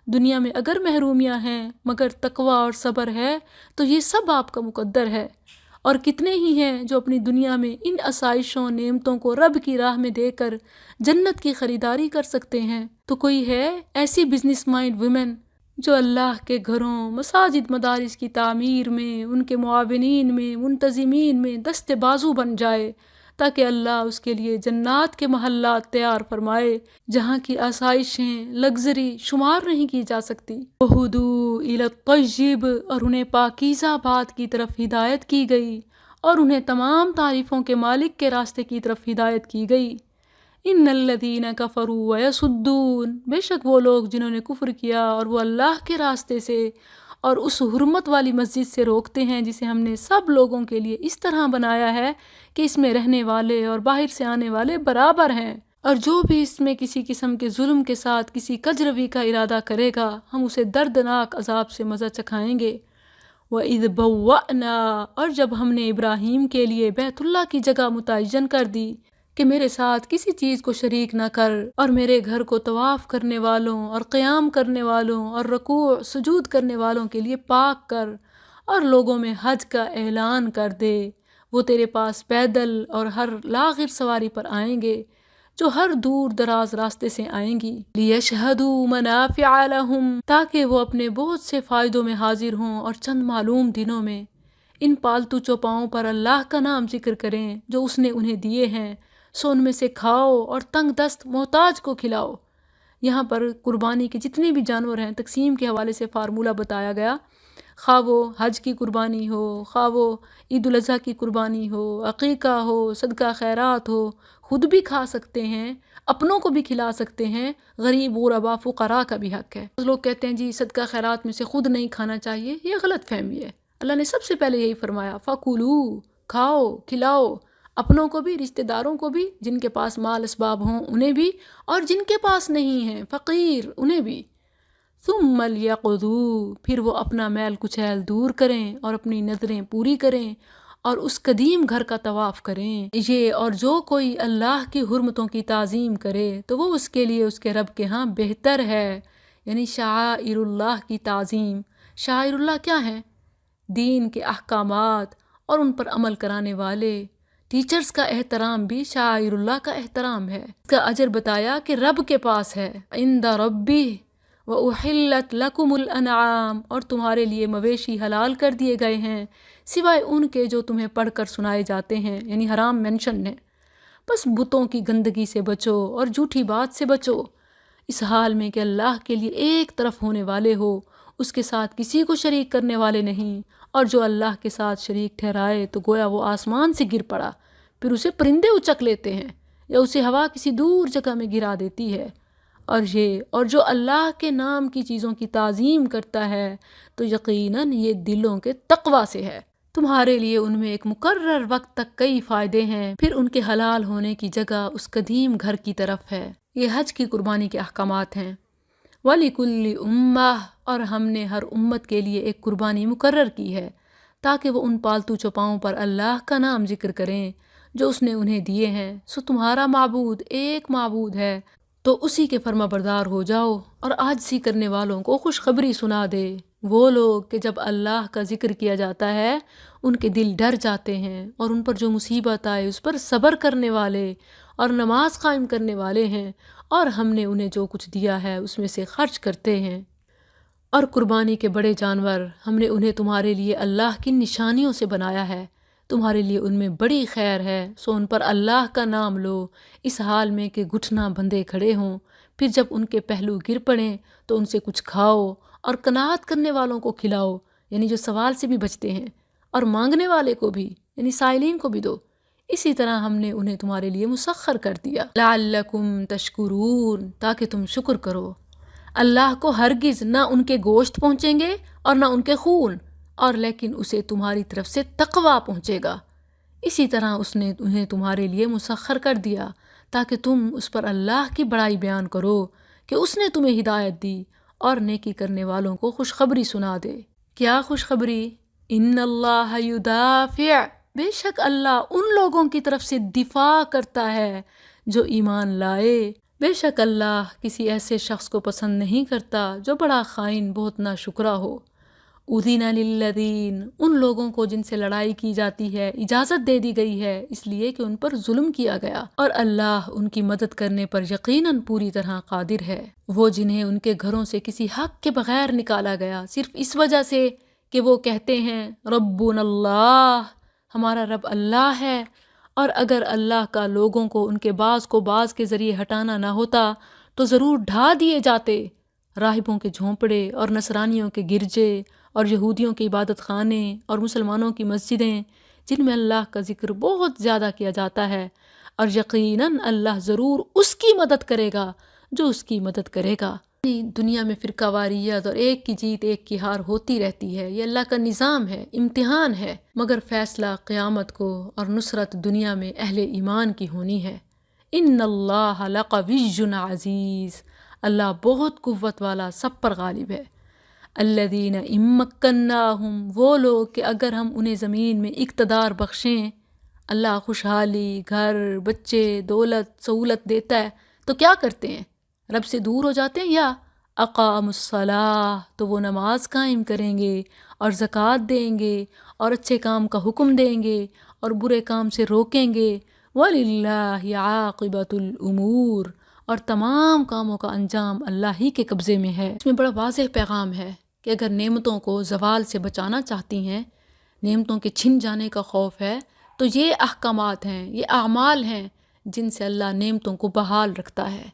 دنیا میں اگر محرومیاں ہیں مگر تقوی اور صبر ہے تو یہ سب آپ کا مقدر ہے۔ اور کتنے ہی ہیں جو اپنی دنیا میں ان آسائشوں نعمتوں کو رب کی راہ میں دے کر جنت کی خریداری کر سکتے ہیں۔ تو کوئی ہے ایسی بزنس مائنڈ ویمن جو اللہ کے گھروں، مساجد، مدارس کی تعمیر میں، ان کے معاونین میں، منتظمین میں دست بازو بن جائے تاکہ اللہ اس کے لیے جنات کے محلات تیار فرمائے جہاں کی آسائشیں، لگژری شمار نہیں کی جا سکتی۔ وَہُدُوا إِلَى الطَّيِّبِ، اور انہیں پاکیزہ بات کی طرف ہدایت کی گئی، اور انہیں تمام تعریفوں کے مالک کے راستے کی طرف ہدایت کی گئی۔ ان الذین کفروا ویصدون، بے شک وہ لوگ جنہوں نے کفر کیا اور وہ اللہ کے راستے سے اور اس حرمت والی مسجد سے روکتے ہیں جسے ہم نے سب لوگوں کے لیے اس طرح بنایا ہے کہ اس میں رہنے والے اور باہر سے آنے والے برابر ہیں، اور جو بھی اس میں کسی قسم کے ظلم کے ساتھ کسی کجروی کا ارادہ کرے گا ہم اسے دردناک عذاب سے مزہ چکھائیں گے۔ وَإِذْ بَوَّأْنَا، اور جب ہم نے ابراہیم کے لیے بیت اللہ کی جگہ متعین کر دی کہ میرے ساتھ کسی چیز کو شریک نہ کر، اور میرے گھر کو طواف کرنے والوں اور قیام کرنے والوں اور رکوع سجود کرنے والوں کے لیے پاک کر، اور لوگوں میں حج کا اعلان کر دے۔ وہ تیرے پاس پیدل اور ہر لاغر سواری پر آئیں گے جو ہر دور دراز راستے سے آئیں گی، لیشہدوا منافع لہم، تاکہ وہ اپنے بہت سے فائدوں میں حاضر ہوں اور چند معلوم دنوں میں ان پالتو چوپاؤں پر اللہ کا نام ذکر کریں جو اس نے انہیں دیے ہیں، سو ان میں سے کھاؤ اور تنگ دست محتاج کو کھلاؤ۔ یہاں پر قربانی کے جتنے بھی جانور ہیں تقسیم کے حوالے سے فارمولہ بتایا گیا، خواہ وہ حج کی قربانی ہو، خواہ وہ عید الاضحیٰ کی قربانی ہو، عقیقہ ہو، صدقہ خیرات ہو، خود بھی کھا سکتے ہیں، اپنوں کو بھی کھلا سکتے ہیں، غریب غربا فقراء کا بھی حق ہے۔ لوگ کہتے ہیں جی صدقہ خیرات میں سے خود نہیں کھانا چاہیے، یہ غلط فہمی ہے۔ اللہ نے سب سے پہلے یہی فرمایا، فَكُلُوا، کھاؤ کھلاؤ، اپنوں کو بھی، رشتہ داروں کو بھی، جن کے پاس مال اسباب ہوں انہیں بھی، اور جن کے پاس نہیں ہیں فقیر انہیں بھی۔ ثُمَّ لْيَقْضُوا، پھر وہ اپنا میل کچیل دور کریں اور اپنی نظریں پوری کریں اور اس قدیم گھر کا طواف کریں۔ یہ اور جو کوئی اللہ کی حرمتوں کی تعظیم کرے تو وہ اس کے لیے اس کے رب کے ہاں بہتر ہے، یعنی شعائر اللہ کی تعظیم۔ شعائر اللہ کیا ہیں؟ دین کے احکامات اور ان پر عمل کرانے والے۔ ٹیچرز کا احترام بھی شعائر اللہ کا احترام ہے۔ اس کا اجر بتایا کہ رب کے پاس ہے، عند ربی وَأُحِلَّتْ لَكُمُ الْأَنْعَامُ، اور تمہارے لیے مویشی حلال کر دیے گئے ہیں سوائے ان کے جو تمہیں پڑھ کر سنائے جاتے ہیں، یعنی حرام مینشن ہے۔ بس بتوں کی گندگی سے بچو اور جھوٹی بات سے بچو، اس حال میں کہ اللہ کے لیے ایک طرف ہونے والے ہو، اس کے ساتھ کسی کو شریک کرنے والے نہیں، اور جو اللہ کے ساتھ شریک ٹھہرائے تو گویا وہ آسمان سے گر پڑا، پھر اسے پرندے اچک لیتے ہیں یا اسے ہوا کسی دور جگہ میں گرا دیتی ہے۔ اور جو اللہ کے نام کی چیزوں کی تعظیم کرتا ہے تو یقیناً یہ دلوں کے تقوی سے ہے۔ تمہارے لیے ان میں ایک مقرر وقت تک کئی فائدے ہیں، پھر ان کے حلال ہونے کی جگہ اس قدیم گھر کی طرف ہے۔ یہ حج کی قربانی کے احکامات ہیں۔ وَلِكُلِّ أُمَّةٍ، اور ہم نے ہر امت کے لیے ایک قربانی مقرر کی ہے تاکہ وہ ان پالتو چوپاؤں پر اللہ کا نام ذکر کریں جو اس نے انہیں دیے ہیں، سو تمہارا معبود ایک معبود ہے تو اسی کے فرما بردار ہو جاؤ، اور عاجزی کرنے والوں کو خوشخبری سنا دے۔ وہ لوگ کہ جب اللہ کا ذکر کیا جاتا ہے ان کے دل ڈر جاتے ہیں، اور ان پر جو مصیبت آئے اس پر صبر کرنے والے اور نماز قائم کرنے والے ہیں، اور ہم نے انہیں جو کچھ دیا ہے اس میں سے خرچ کرتے ہیں۔ اور قربانی کے بڑے جانور ہم نے انہیں تمہارے لیے اللہ کی نشانیوں سے بنایا ہے، تمہارے لیے ان میں بڑی خیر ہے، سو ان پر اللہ کا نام لو اس حال میں کہ گھٹنا بندھے کھڑے ہوں، پھر جب ان کے پہلو گر پڑیں تو ان سے کچھ کھاؤ اور قناعت کرنے والوں کو کھلاؤ، یعنی جو سوال سے بھی بچتے ہیں، اور مانگنے والے کو بھی، یعنی سائلین کو بھی دو۔ اسی طرح ہم نے انہیں تمہارے لیے مسخر کر دیا، لعلکم تشکرون، تاکہ تم شکر کرو۔ اللہ کو ہرگز نہ ان کے گوشت پہنچیں گے اور نہ ان کے خون، اور لیکن اسے تمہاری طرف سے تقویٰ پہنچے گا۔ اسی طرح اس نے انہیں تمہارے لیے مسخر کر دیا تاکہ تم اس پر اللہ کی بڑائی بیان کرو کہ اس نے تمہیں ہدایت دی اور نیکی کرنے والوں کو خوشخبری سنا دے۔ کیا خوشخبری؟ ان اللہ یدافع، بے شک اللہ ان لوگوں کی طرف سے دفاع کرتا ہے جو ایمان لائے۔ بے شک اللہ کسی ایسے شخص کو پسند نہیں کرتا جو بڑا خائن بہت ناشکرا ہو۔ اذن للذین، ان لوگوں کو جن سے لڑائی کی جاتی ہے اجازت دے دی گئی ہے اس لیے کہ ان پر ظلم کیا گیا، اور اللہ ان کی مدد کرنے پر یقیناً پوری طرح قادر ہے۔ وہ جنہیں ان کے گھروں سے کسی حق کے بغیر نکالا گیا صرف اس وجہ سے کہ وہ کہتے ہیں ربنا اللہ، ہمارا رب اللہ ہے، اور اگر اللہ کا لوگوں کو ان کے بعض کو بعض کے ذریعے ہٹانا نہ ہوتا تو ضرور ڈھا دیے جاتے۔ راہبوں کے جھونپڑے اور نصرانیوں کے گرجے اور یہودیوں کے عبادت خانے اور مسلمانوں کی مسجدیں جن میں اللہ کا ذکر بہت زیادہ کیا جاتا ہے، اور یقیناً اللہ ضرور اس کی مدد کرے گا جو اس کی مدد کرے گا۔ دنیا میں فرقہ واریت اور ایک کی جیت ایک کی ہار ہوتی رہتی ہے، یہ اللہ کا نظام ہے، امتحان ہے، مگر فیصلہ قیامت کو اور نصرت دنیا میں اہل ایمان کی ہونی ہے۔ ان اللہ لقوی عزیز، اللہ بہت قوت والا، سب پر غالب ہے۔ الذین ان مکناہم، وہ لوگ کہ اگر ہم انہیں زمین میں اقتدار بخشیں، اللہ خوشحالی، گھر، بچے، دولت، سہولت دیتا ہے تو کیا کرتے ہیں؟ رب سے دور ہو جاتے ہیں؟ یا اقام الصلاۃ، تو وہ نماز قائم کریں گے اور زکوٰۃ دیں گے اور اچھے کام کا حکم دیں گے اور برے کام سے روکیں گے۔ وَلِلَّهِ عَاقِبَةُ الْأُمُورِ، اور تمام کاموں کا انجام اللہ ہی کے قبضے میں ہے۔ اس میں بڑا واضح پیغام ہے کہ اگر نعمتوں کو زوال سے بچانا چاہتی ہیں، نعمتوں کے چھن جانے کا خوف ہے، تو یہ احکامات ہیں، یہ اعمال ہیں جن سے اللہ نعمتوں کو بحال رکھتا ہے۔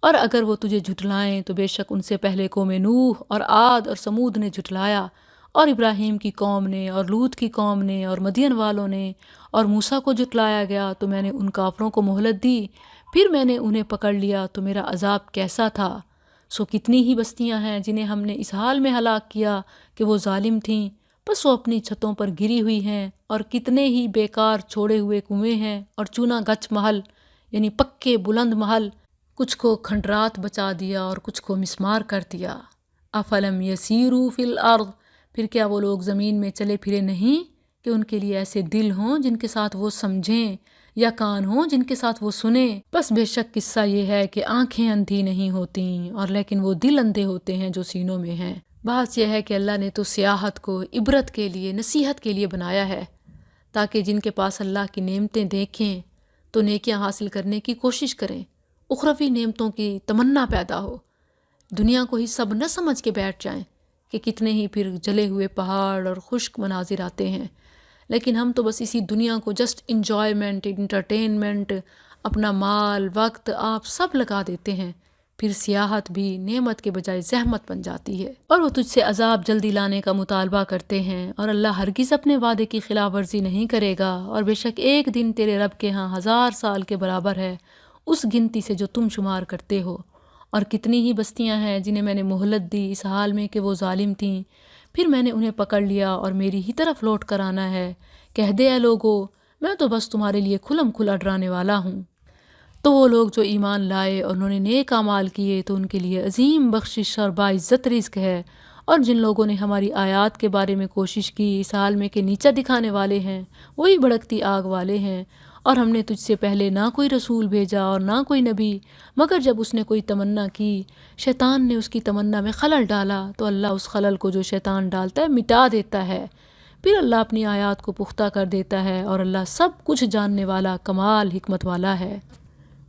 اور اگر وہ تجھے جھٹلائیں تو بے شک ان سے پہلے قوم نوح اور عاد اور سمود نے جھٹلایا، اور ابراہیم کی قوم نے اور لوط کی قوم نے اور مدین والوں نے، اور موسیٰ کو جھٹلایا گیا تو میں نے ان کافروں کو مہلت دی، پھر میں نے انہیں پکڑ لیا تو میرا عذاب کیسا تھا۔ سو کتنی ہی بستیاں ہیں جنہیں ہم نے اس حال میں ہلاک کیا کہ وہ ظالم تھیں، بس وہ اپنی چھتوں پر گری ہوئی ہیں، اور کتنے ہی بیکار چھوڑے ہوئے کنویں ہیں اور چونا گچ محل، یعنی پکے بلند محل، کچھ کو کھنڈرات بچا دیا اور کچھ کو مسمار کر دیا۔ افلم یسیروا فی الارض، پھر کیا وہ لوگ زمین میں چلے پھرے نہیں کہ ان کے لیے ایسے دل ہوں جن کے ساتھ وہ سمجھیں، یا کان ہوں جن کے ساتھ وہ سنیں؟ بس بے شک قصہ یہ ہے کہ آنکھیں اندھی نہیں ہوتیں، اور لیکن وہ دل اندھے ہوتے ہیں جو سینوں میں ہیں۔ بات یہ ہے کہ اللہ نے تو سیاحت کو عبرت کے لیے، نصیحت کے لیے بنایا ہے، تاکہ جن کے پاس اللہ کی نعمتیں دیکھیں تو نیکیاں حاصل کرنے کی کوشش کریں، اخروی نعمتوں کی تمنا پیدا ہو، دنیا کو ہی سب نہ سمجھ کے بیٹھ جائیں کہ کتنے ہی پھر جلے ہوئے پہاڑ اور خشک مناظر آتے ہیں، لیکن ہم تو بس اسی دنیا کو جسٹ انجوائمنٹ، انٹرٹینمنٹ، اپنا مال، وقت، آپ سب لگا دیتے ہیں، پھر سیاحت بھی نعمت کے بجائے زحمت بن جاتی ہے، اور وہ تجھ سے عذاب جلدی لانے کا مطالبہ کرتے ہیں، اور اللہ ہرگز اپنے وعدے کی خلاف ورزی نہیں کرے گا، اور بے شک ایک دن تیرے رب کے ہاں 1000 سال کے برابر ہے، اس گنتی سے جو تم شمار کرتے ہو۔ اور کتنی ہی بستیاں ہیں جنہیں میں نے مہلت دی اس حال میں کہ وہ ظالم تھیں، پھر میں نے انہیں پکڑ لیا اور میری ہی طرف لوٹ کر آنا ہے۔ کہہ دے اے لوگو، میں تو بس تمہارے لیے کھلم کھلا ڈرانے والا ہوں۔ تو وہ لوگ جو ایمان لائے اور انہوں نے نیک اعمال کیے تو ان کے لیے عظیم بخشش اور باعزت رزق ہے، اور جن لوگوں نے ہماری آیات کے بارے میں کوشش کی اس حال میں کہ نیچا دکھانے والے ہیں، وہی بھڑکتی آگ والے ہیں۔ اور ہم نے تجھ سے پہلے نہ کوئی رسول بھیجا اور نہ کوئی نبی، مگر جب اس نے کوئی تمنا کی، شیطان نے اس کی تمنا میں خلل ڈالا، تو اللہ اس خلل کو جو شیطان ڈالتا ہے مٹا دیتا ہے، پھر اللہ اپنی آیات کو پختہ کر دیتا ہے، اور اللہ سب کچھ جاننے والا، کمال حکمت والا ہے۔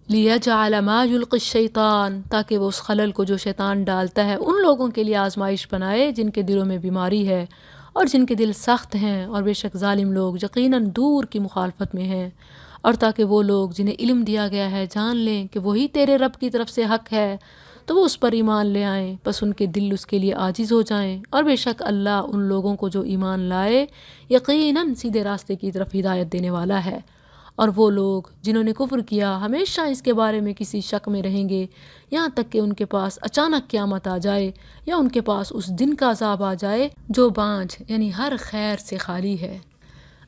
لِيَجْعَلَ مَا يُلْقِي الشَّيْطَانُ، تاکہ وہ اس خلل کو جو شیطان ڈالتا ہے ان لوگوں کے لیے آزمائش بنائے جن کے دلوں میں بیماری ہے اور جن کے دل سخت ہیں، اور بے شک ظالم لوگ یقیناً دور کی مخالفت میں ہیں، اور تاکہ وہ لوگ جنہیں علم دیا گیا ہے جان لیں کہ وہی تیرے رب کی طرف سے حق ہے، تو وہ اس پر ایمان لے آئیں، پس ان کے دل اس کے لیے عاجز ہو جائیں، اور بے شک اللہ ان لوگوں کو جو ایمان لائے یقیناً سیدھے راستے کی طرف ہدایت دینے والا ہے۔ اور وہ لوگ جنہوں نے کفر کیا ہمیشہ اس کے بارے میں کسی شک میں رہیں گے، یہاں تک کہ ان کے پاس اچانک قیامت آ جائے، یا ان کے پاس اس دن کا عذاب آ جائے جو بانجھ یعنی ہر خیر سے خالی ہے۔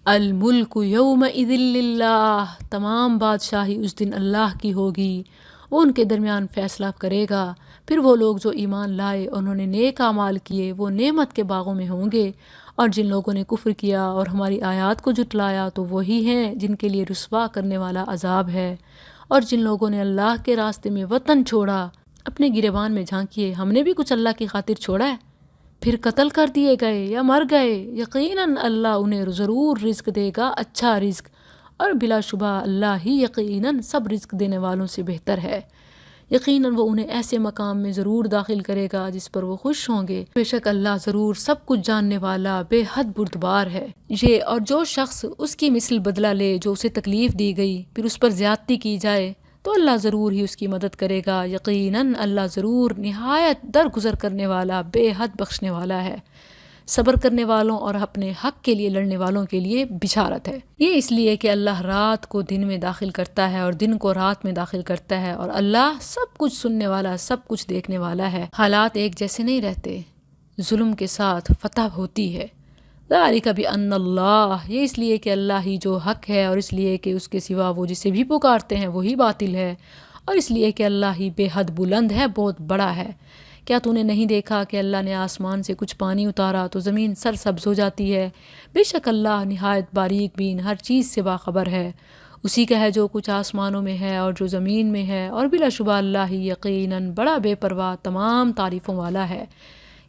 الملک یومئذ للہ، تمام بادشاہی اس دن اللہ کی ہوگی، وہ ان کے درمیان فیصلہ کرے گا۔ پھر وہ لوگ جو ایمان لائے اور انہوں نے نیک اعمال کیے وہ نعمت کے باغوں میں ہوں گے، اور جن لوگوں نے کفر کیا اور ہماری آیات کو جھٹلایا تو وہی ہیں جن کے لیے رسوا کرنے والا عذاب ہے۔ اور جن لوگوں نے اللہ کے راستے میں وطن چھوڑا، اپنے گریبان میں جھانکیے، ہم نے بھی کچھ اللہ کی خاطر چھوڑا ہے، پھر قتل کر دیے گئے یا مر گئے، یقیناً اللہ انہیں ضرور رزق دے گا، اچھا رزق، اور بلا شبہ اللہ ہی یقیناً سب رزق دینے والوں سے بہتر ہے۔ یقیناً وہ انہیں ایسے مقام میں ضرور داخل کرے گا جس پر وہ خوش ہوں گے، بے شک اللہ ضرور سب کچھ جاننے والا، بے حد بردبار ہے۔ یہ اور جو شخص اس کی مثل بدلہ لے جو اسے تکلیف دی گئی، پھر اس پر زیادتی کی جائے، تو اللہ ضرور ہی اس کی مدد کرے گا، یقیناً اللہ ضرور نہایت درگزر کرنے والا، بے حد بخشنے والا ہے۔ صبر کرنے والوں اور اپنے حق کے لیے لڑنے والوں کے لیے بشارت ہے۔ یہ اس لیے کہ اللہ رات کو دن میں داخل کرتا ہے اور دن کو رات میں داخل کرتا ہے، اور اللہ سب کچھ سننے والا، سب کچھ دیکھنے والا ہے۔ حالات ایک جیسے نہیں رہتے، ظلم کے ساتھ فتح ہوتی ہے۔ ذالک بأن اللہ، یہ اس لیے کہ اللہ ہی جو حق ہے، اور اس لیے کہ اس کے سوا وہ جسے بھی پکارتے ہیں وہی باطل ہے، اور اس لیے کہ اللہ ہی بے حد بلند ہے، بہت بڑا ہے۔ کیا تو نے نہیں دیکھا کہ اللہ نے آسمان سے کچھ پانی اتارا تو زمین سرسبز ہو جاتی ہے؟ بے شک اللہ نہایت باریک بین، ہر چیز سے باخبر ہے۔ اسی کا ہے جو کچھ آسمانوں میں ہے اور جو زمین میں ہے، اور بلا شبہ اللہ ہی یقیناً بڑا بے پرواہ تمام تعریفوں والا ہے۔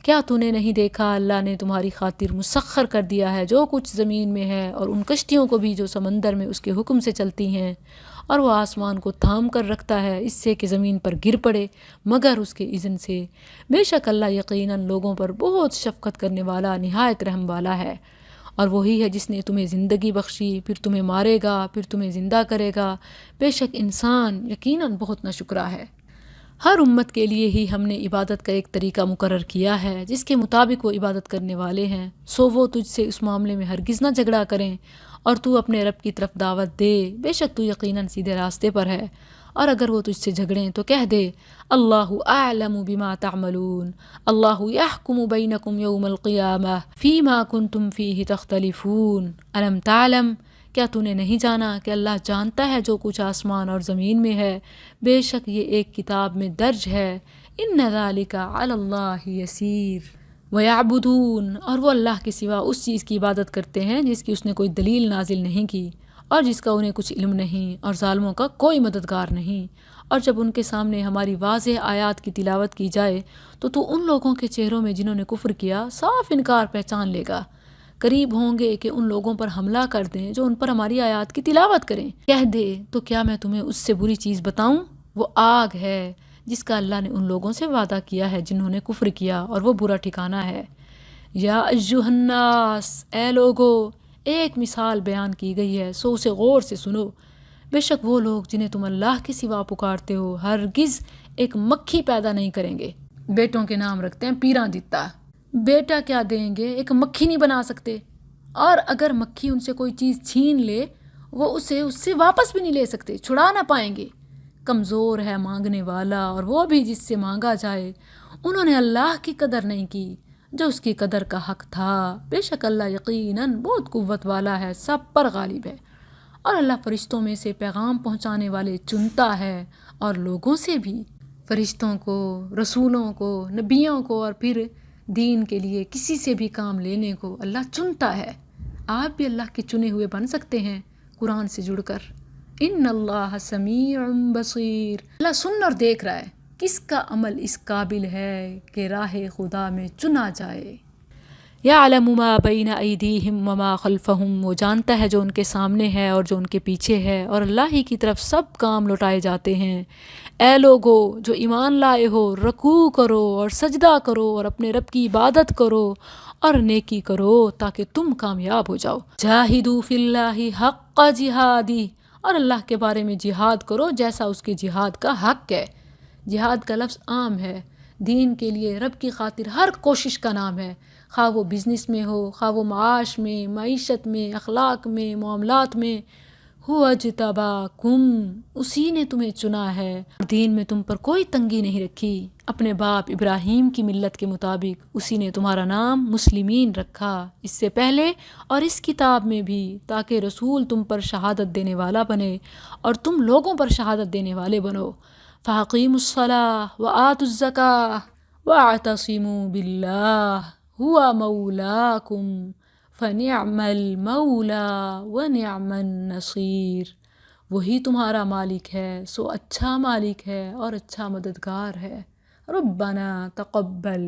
کیا تو نے نہیں دیکھا اللہ نے تمہاری خاطر مسخر کر دیا ہے جو کچھ زمین میں ہے اور ان کشتیوں کو بھی جو سمندر میں اس کے حکم سے چلتی ہیں، اور وہ آسمان کو تھام کر رکھتا ہے اس سے کہ زمین پر گر پڑے مگر اس کے اذن سے۔ بے شک اللہ یقیناً لوگوں پر بہت شفقت کرنے والا نہایت رحم والا ہے۔ اور وہی ہے جس نے تمہیں زندگی بخشی، پھر تمہیں مارے گا، پھر تمہیں زندہ کرے گا، بے شک انسان یقیناً بہت ناشکرا ہے۔ ہر امت کے لیے ہی ہم نے عبادت کا ایک طریقہ مقرر کیا ہے جس کے مطابق وہ عبادت کرنے والے ہیں، سو وہ تجھ سے اس معاملے میں ہرگز نہ جھگڑا کریں، اور تو اپنے رب کی طرف دعوت دے، بے شک تو یقیناً سیدھے راستے پر ہے۔ اور اگر وہ تجھ سے جھگڑیں تو کہہ دے اللہ اعلم بما تعملون، اللہ یحکم بینکم یوم القیامہ فیما کنتم فیہ تختلفون، الم تعلم، کیا تو نے نہیں جانا کہ اللہ جانتا ہے جو کچھ آسمان اور زمین میں ہے، بے شک یہ ایک کتاب میں درج ہے، ان ذالک علی اللہ یسیر۔ وَيَعْبُدُونَ، اور وہ اللہ کے سوا اس چیز کی عبادت کرتے ہیں جس کی اس نے کوئی دلیل نازل نہیں کی اور جس کا انہیں کچھ علم نہیں، اور ظالموں کا کوئی مددگار نہیں۔ اور جب ان کے سامنے ہماری واضح آیات کی تلاوت کی جائے تو ان لوگوں کے چہروں میں جنہوں نے کفر کیا صاف انکار پہچان لے گا۔ قریب ہوں گے کہ ان لوگوں پر حملہ کر دیں جو ان پر ہماری آیات کی تلاوت کریں۔ کہہ دے تو کیا میں تمہیں اس سے بری چیز بتاؤں؟ وہ آگ ہے جس کا اللہ نے ان لوگوں سے وعدہ کیا ہے جنہوں نے کفر کیا، اور وہ برا ٹھکانہ ہے۔ یا ایھا الناس، اے لوگو، ایک مثال بیان کی گئی ہے سو اسے غور سے سنو۔ بے شک وہ لوگ جنہیں تم اللہ کے سوا پکارتے ہو ہرگز ایک مکھی پیدا نہیں کریں گے۔ بیٹوں کے نام رکھتے ہیں پیراں دتا، بیٹا کیا دیں گے، ایک مکھی نہیں بنا سکتے، اور اگر مکھی ان سے کوئی چیز چھین لے وہ اس سے واپس بھی نہیں لے سکتے، چھڑا نہ پائیں گے۔ کمزور ہے مانگنے والا، اور وہ بھی جس سے مانگا جائے۔ انہوں نے اللہ کی قدر نہیں کی جو اس کی قدر کا حق تھا، بے شک اللہ یقیناً بہت قوت والا ہے، سب پر غالب ہے۔ اور اللہ فرشتوں میں سے پیغام پہنچانے والے چنتا ہے، اور لوگوں سے بھی، فرشتوں کو، رسولوں کو، نبیوں کو، اور پھر دین کے لیے کسی سے بھی کام لینے کو اللہ چنتا ہے۔ آپ بھی اللہ کے چنے ہوئے بن سکتے ہیں قرآن سے جڑ کر۔ ان اللہ سمیع بصیر، اللہ سن اور دیکھ رہا ہے کس کا عمل اس قابل ہے کہ راہ خدا میں چنا جائے۔ یعلم ما بین ایدیہم وما خلفہم، وہ جانتا ہے جو ان کے سامنے ہے اور جو ان کے پیچھے ہے، اور اللہ ہی کی طرف سب کام لوٹائے جاتے ہیں۔ اے لوگو جو ایمان لائے ہو، رکوع کرو اور سجدہ کرو اور اپنے رب کی عبادت کرو اور نیکی کرو تاکہ تم کامیاب ہو جاؤ۔ جاہدوا فی اللہ حق جہادی، اور اللہ کے بارے میں جہاد کرو جیسا اس کے جہاد کا حق ہے۔ جہاد کا لفظ عام ہے، دین کے لیے رب کی خاطر ہر کوشش کا نام ہے، خواہ وہ بزنس میں ہو، خواہ وہ معاش میں، معیشت میں، اخلاق میں، معاملات میں۔ هو اجتباکم، اسی نے تمہیں چنا ہے، دین میں تم پر کوئی تنگی نہیں رکھی، اپنے باپ ابراہیم کی ملت کے مطابق اسی نے تمہارا نام مسلمین رکھا اس سے پہلے اور اس کتاب میں بھی، تاکہ رسول تم پر شہادت دینے والا بنے اور تم لوگوں پر شہادت دینے والے بنو۔ فَأَقِیمُوا الصَّلَاةَ وَآتُوا الزَّکَاةَ وَاعْتَصِمُوا بِاللَّهِ هُوَ مَوْلَاکُمْ فَنِعْمَ الْمَوْلَىٰ وَنِعْمَ النَّصِيرُ، وہی تمہارا مالک ہے سو اچھا مالک ہے اور اچھا مددگار ہے۔ ربنا تقبل